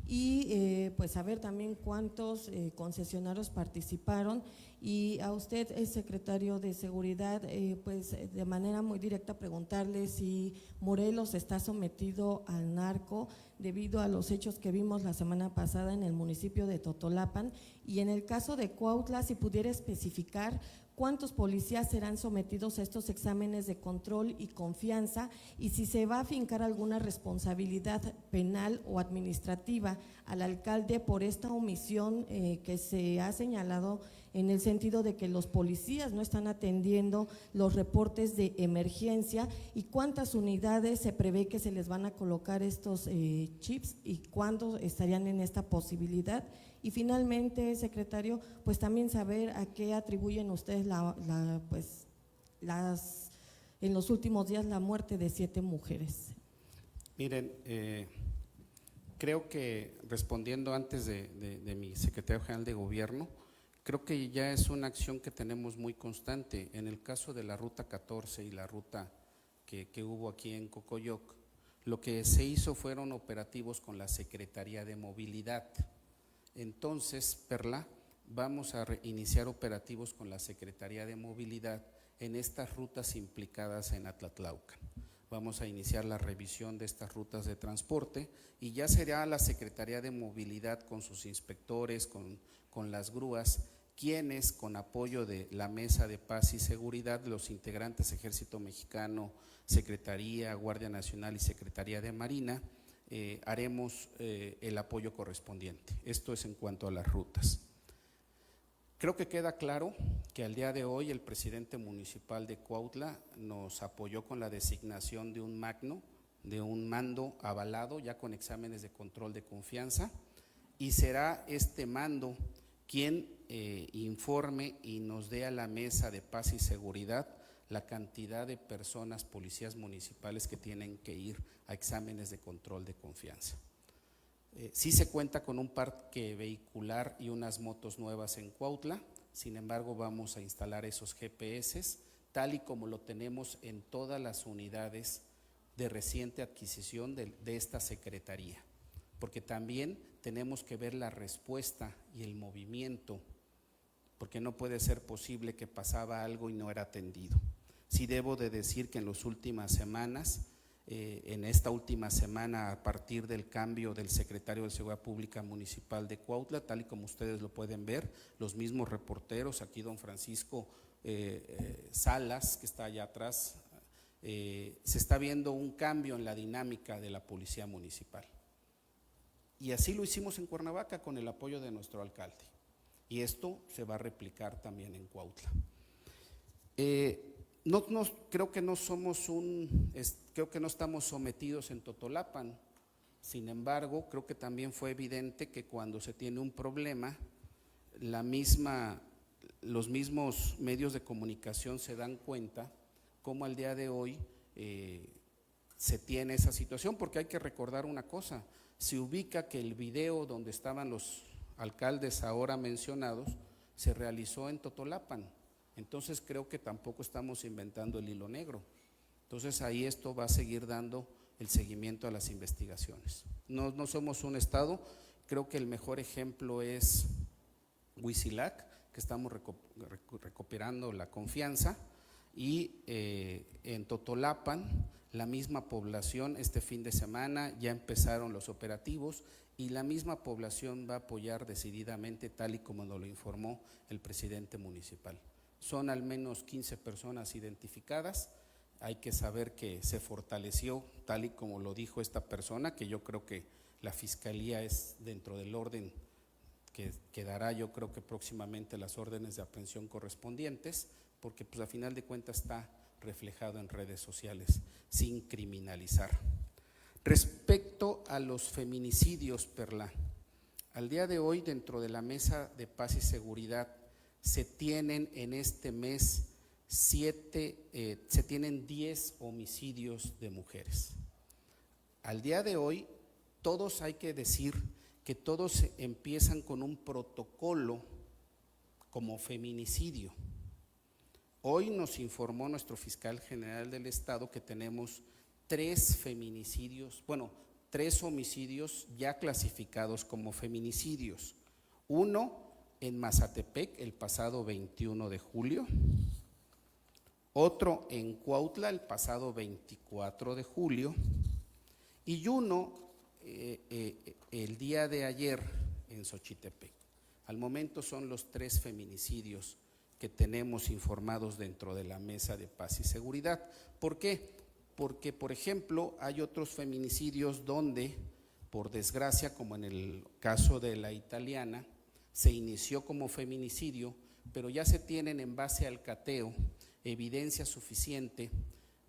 Speaker 7: y pues saber también cuántos concesionarios participaron. Y a usted, el secretario de Seguridad, pues de manera muy directa preguntarle si Morelos está sometido al narco debido a los hechos que vimos la semana pasada en el municipio de Totolapan, y en el caso de Cuautla, si pudiera especificar cuántos policías serán sometidos a estos exámenes de control y confianza, y si se va a fincar alguna responsabilidad penal o administrativa al alcalde por esta omisión que se ha señalado, en el sentido de que los policías no están atendiendo los reportes de emergencia, y cuántas unidades se prevé que se les van a colocar estos chips y cuándo estarían en esta posibilidad. Y finalmente, secretario, pues también saber a qué atribuyen ustedes en los últimos días la muerte de 7 mujeres.
Speaker 2: Miren, creo que respondiendo antes de mi secretario general de Gobierno, creo que ya es una acción que tenemos muy constante. En el caso de la Ruta 14 y la ruta que hubo aquí en Cocoyoc, lo que se hizo fueron operativos con la Secretaría de Movilidad. Entonces, Perla, vamos a iniciar operativos con la Secretaría de Movilidad en estas rutas implicadas en Atlatlaucan. Vamos a iniciar la revisión de estas rutas de transporte y ya será la Secretaría de Movilidad con sus inspectores, con las grúas, quienes con apoyo de la Mesa de Paz y Seguridad, los integrantes Ejército Mexicano, Secretaría, Guardia Nacional y Secretaría de Marina, haremos el apoyo correspondiente. Esto es en cuanto a las rutas. Creo que queda claro que al día de hoy el presidente municipal de Cuautla nos apoyó con la designación de un magno, de un mando avalado ya con exámenes de control de confianza, y será este mando quien informe y nos dé a la Mesa de Paz y Seguridad la cantidad de personas, policías municipales que tienen que ir a exámenes de control de confianza. Sí se cuenta con un parque vehicular y unas motos nuevas en Cuautla, sin embargo vamos a instalar esos GPS tal y como lo tenemos en todas las unidades de reciente adquisición de esta secretaría, porque también tenemos que ver la respuesta y el movimiento, porque no puede ser posible que pasaba algo y no era atendido. Sí debo de decir que en las últimas semanas, en esta última semana, a partir del cambio del secretario de Seguridad Pública Municipal de Cuautla, tal y como ustedes lo pueden ver, los mismos reporteros, aquí don Francisco Salas, que está allá atrás, se está viendo un cambio en la dinámica de la policía municipal. Y así lo hicimos en Cuernavaca con el apoyo de nuestro alcalde. Y esto se va a replicar también en Cuautla. Creo que no estamos sometidos en Totolapan. Sin embargo, creo que también fue evidente que cuando se tiene un problema, los mismos medios de comunicación se dan cuenta cómo al día de hoy se tiene esa situación, porque hay que recordar una cosa: se ubica que el video donde estaban los alcaldes ahora mencionados se realizó en Totolapan. Entonces creo que tampoco estamos inventando el hilo negro. Entonces ahí esto va a seguir dando el seguimiento a las investigaciones. No somos un estado, creo que el mejor ejemplo es Huitzilac, que estamos recuperando la confianza, y en Totolapan la misma población este fin de semana ya empezaron los operativos y la misma población va a apoyar decididamente tal y como nos lo informó el presidente municipal. Son al menos 15 personas identificadas. Hay que saber que se fortaleció tal y como lo dijo esta persona, que yo creo que la fiscalía es dentro del orden que dará, yo creo que próximamente las órdenes de aprehensión correspondientes, porque pues a final de cuentas está reflejado en redes sociales sin criminalizar. Respecto a los feminicidios, Perla, al día de hoy dentro de la Mesa de Paz y Seguridad se tienen en este mes 10 homicidios de mujeres. Al día de hoy, todos hay que decir que todos empiezan con un protocolo como feminicidio. Hoy nos informó nuestro fiscal general del Estado que tenemos 3 feminicidios, bueno, 3 homicidios ya clasificados como feminicidios. Uno en Mazatepec el pasado 21 de julio, otro en Cuautla el pasado 24 de julio y uno el día de ayer en Xochitepec. Al momento son los 3 feminicidios que tenemos informados dentro de la Mesa de Paz y Seguridad. ¿Por qué? Porque, por ejemplo, hay otros feminicidios donde, por desgracia, como en el caso de la italiana, se inició como feminicidio, pero ya se tienen en base al cateo evidencia suficiente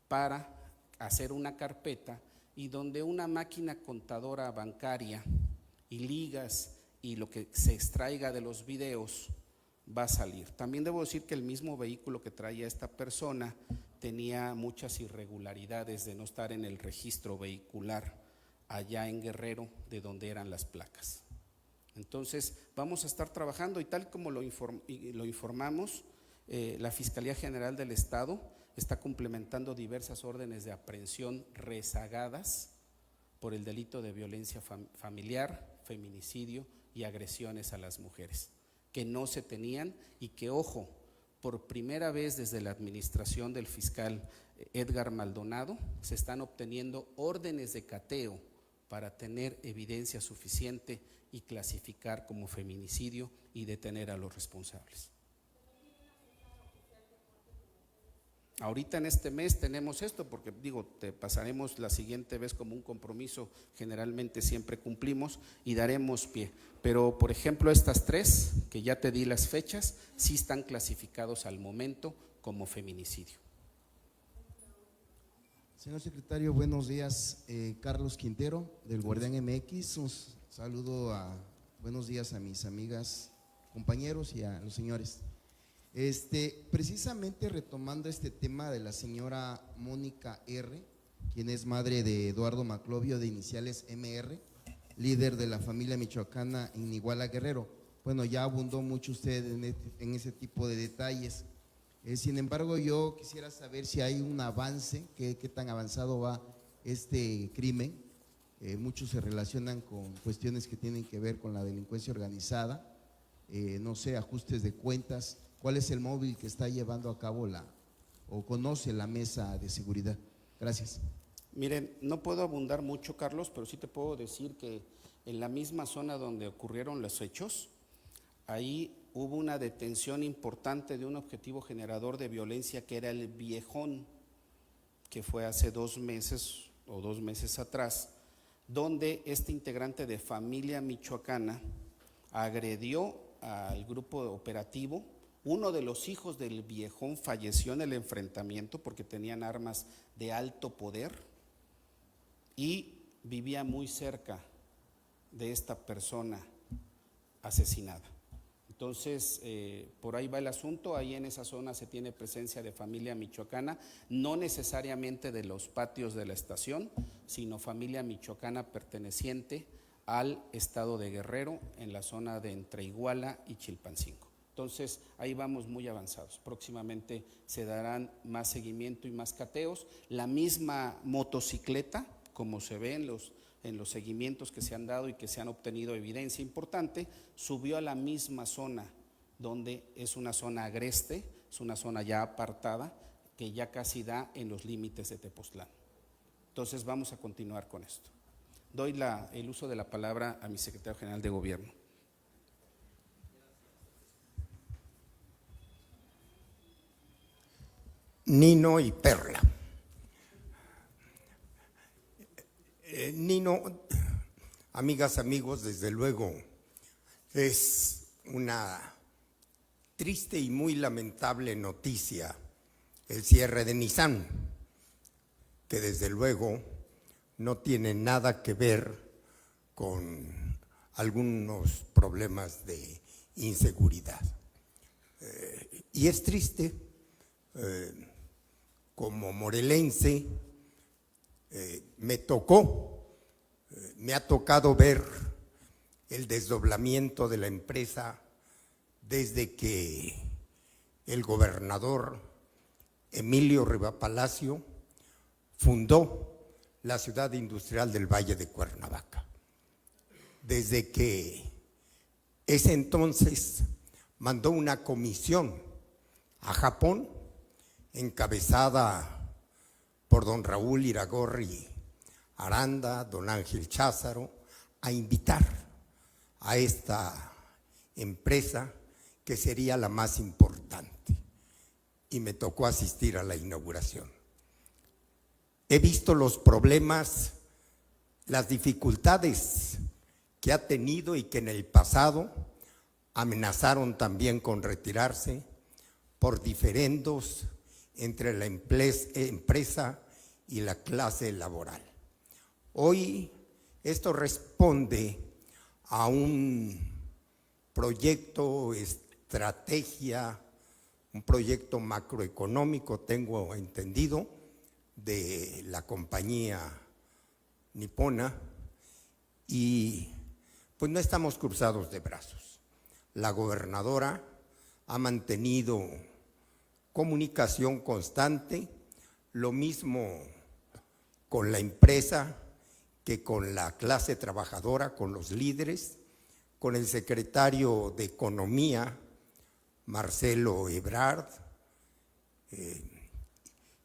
Speaker 2: para hacer una carpeta y donde una máquina contadora bancaria y ligas y lo que se extraiga de los videos va a salir. También debo decir que el mismo vehículo que traía esta persona tenía muchas irregularidades de no estar en el registro vehicular allá en Guerrero, de donde eran las placas. Entonces vamos a estar trabajando y tal como lo informamos, la Fiscalía General del Estado está complementando diversas órdenes de aprehensión rezagadas por el delito de violencia familiar, feminicidio y agresiones a las mujeres, que no se tenían y que, ojo, por primera vez desde la administración del fiscal Edgar Maldonado se están obteniendo órdenes de cateo para tener evidencia suficiente y clasificar como feminicidio y detener a los responsables. Ahorita en este mes tenemos esto, porque digo, te pasaremos la siguiente vez como un compromiso, generalmente siempre cumplimos y daremos pie. Pero por ejemplo estas 3, que ya te di las fechas, sí están clasificados al momento como feminicidio.
Speaker 8: Señor secretario, buenos días. Carlos Quintero, del Guardián MX. Un saludo buenos días a mis amigas, compañeros y a los señores. Precisamente retomando este tema de la señora Mónica R., quien es madre de Eduardo Maclovio, de iniciales MR, líder de la familia michoacana en Iguala, Guerrero. Bueno, ya abundó mucho usted en ese tipo de detalles. Sin embargo, yo quisiera saber si hay un avance, qué tan avanzado va este crimen. Muchos se relacionan con cuestiones que tienen que ver con la delincuencia organizada, no sé, ajustes de cuentas. ¿Cuál es el móvil que está llevando a cabo o conoce la mesa de seguridad? Gracias.
Speaker 2: Miren, no puedo abundar mucho, Carlos, pero sí te puedo decir que en la misma zona donde ocurrieron los hechos, ahí hubo una detención importante de un objetivo generador de violencia que era el Viejón, que fue hace 2 meses o 2 meses atrás, donde este integrante de familia michoacana agredió al grupo operativo. Uno de los hijos del Viejón falleció en el enfrentamiento porque tenían armas de alto poder y vivía muy cerca de esta persona asesinada. Entonces, por ahí va el asunto. Ahí en esa zona se tiene presencia de familia michoacana, no necesariamente de los patios de la estación, sino familia michoacana perteneciente al estado de Guerrero, en la zona de entre Iguala y Chilpancingo. Entonces, ahí vamos muy avanzados. Próximamente se darán más seguimiento y más cateos. La misma motocicleta, como se ve en los seguimientos que se han dado y que se han obtenido evidencia importante, subió a la misma zona, donde es una zona agreste, es una zona ya apartada, que ya casi da en los límites de Tepoztlán. Entonces, vamos a continuar con esto. Doy el uso de la palabra a mi secretario general de Gobierno.
Speaker 1: Nino y Perla. Nino, amigas, amigos, desde luego es una triste y muy lamentable noticia el cierre de Nissan, que desde luego no tiene nada que ver con algunos problemas de inseguridad. Y es triste. Como morelense, me ha tocado ver el desdoblamiento de la empresa desde que el gobernador Emilio Riva Palacio fundó la ciudad industrial del Valle de Cuernavaca. Desde que ese entonces mandó una comisión a Japón, encabezada por don Raúl Iragorri Aranda, don Ángel Cházaro, a invitar a esta empresa que sería la más importante. Y me tocó asistir a la inauguración. He visto los problemas, las dificultades que ha tenido y que en el pasado amenazaron también con retirarse por diferendos entre la empresa y la clase laboral. Hoy esto responde a un proyecto, estrategia, un proyecto macroeconómico, tengo entendido, de la compañía nipona, y pues no estamos cruzados de brazos. La gobernadora ha mantenido comunicación constante, lo mismo con la empresa que con la clase trabajadora, con los líderes, con el secretario de Economía, Marcelo Ebrard,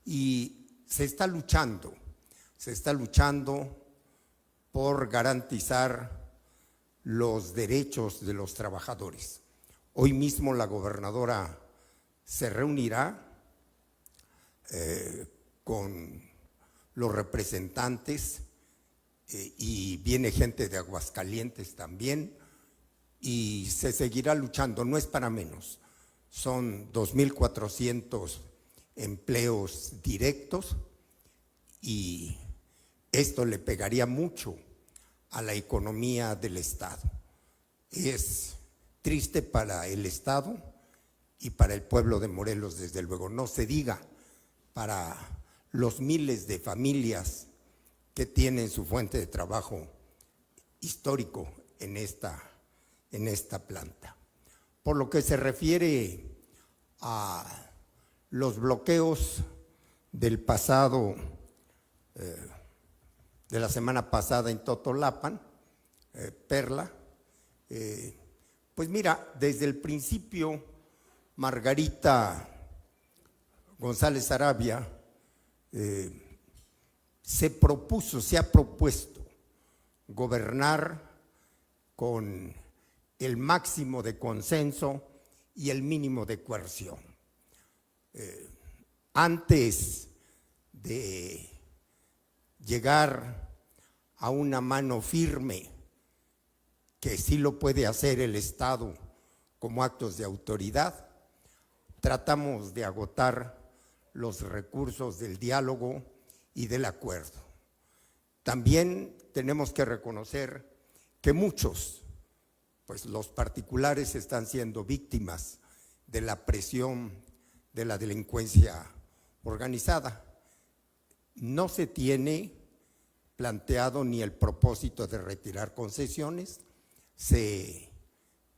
Speaker 1: y se está luchando por garantizar los derechos de los trabajadores. Hoy mismo la gobernadora se reunirá con los representantes y viene gente de Aguascalientes también, y se seguirá luchando, no es para menos. Son 2,400 empleos directos y esto le pegaría mucho a la economía del Estado. Es triste para el Estado y para el pueblo de Morelos, desde luego. No se diga para los miles de familias que tienen su fuente de trabajo histórico en esta planta. Por lo que se refiere a los bloqueos del pasado, de la semana pasada en Totolapan, Perla, pues mira, desde el principio Margarita González Arabia se ha propuesto gobernar con el máximo de consenso y el mínimo de coerción. Antes de llegar a una mano firme, que sí lo puede hacer el Estado como actos de autoridad, tratamos de agotar los recursos del diálogo y del acuerdo. También tenemos que reconocer que muchos, pues los particulares, están siendo víctimas de la presión de la delincuencia organizada. No se tiene planteado ni el propósito de retirar concesiones, se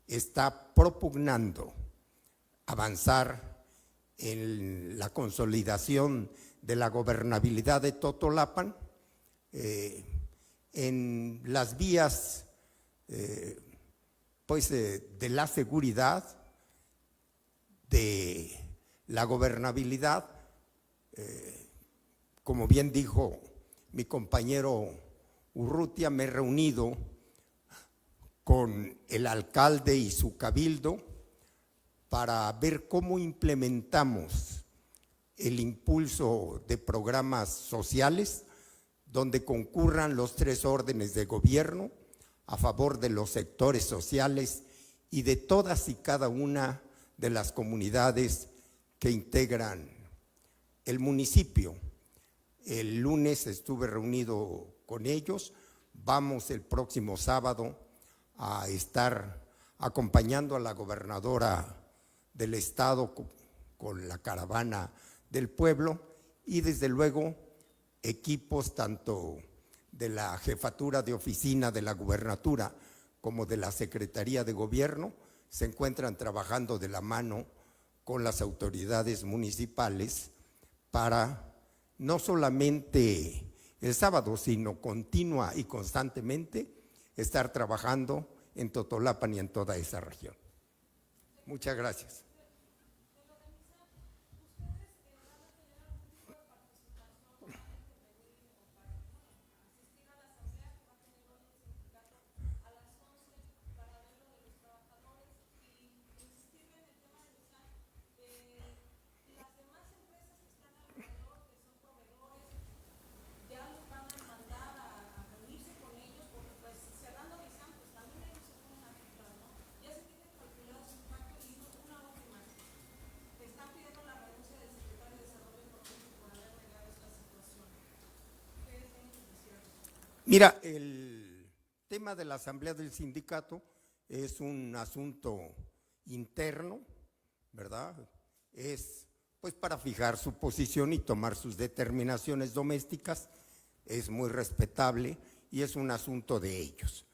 Speaker 1: está propugnando avanzar en la consolidación de la gobernabilidad de Totolapan, en las vías de la seguridad, de la gobernabilidad. Como bien dijo mi compañero Urrutia, me he reunido con el alcalde y su cabildo para ver cómo implementamos el impulso de programas sociales donde concurran los 3 órdenes de gobierno a favor de los sectores sociales y de todas y cada una de las comunidades que integran el municipio. El lunes estuve reunido con ellos, vamos el próximo sábado a estar acompañando a la gobernadora del estado con la caravana del pueblo y desde luego equipos tanto de la jefatura de oficina de la gubernatura como de la Secretaría de Gobierno se encuentran trabajando de la mano con las autoridades municipales para no solamente el sábado, sino continua y constantemente estar trabajando en Totolapan y en toda esa región. Muchas gracias. Mira, el tema de la asamblea del sindicato es un asunto interno, ¿verdad? Es pues para fijar su posición y tomar sus determinaciones domésticas, es muy respetable y es un asunto de ellos.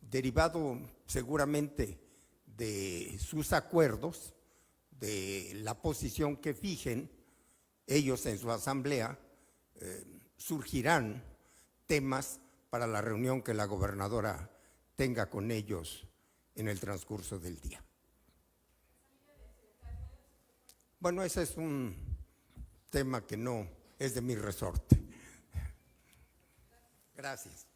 Speaker 1: Derivado seguramente de sus acuerdos, de la posición que fijen ellos en su asamblea, surgirán temas para la reunión que la gobernadora tenga con ellos en el transcurso del día. Bueno, ese es un tema que no es de mi resorte. Gracias.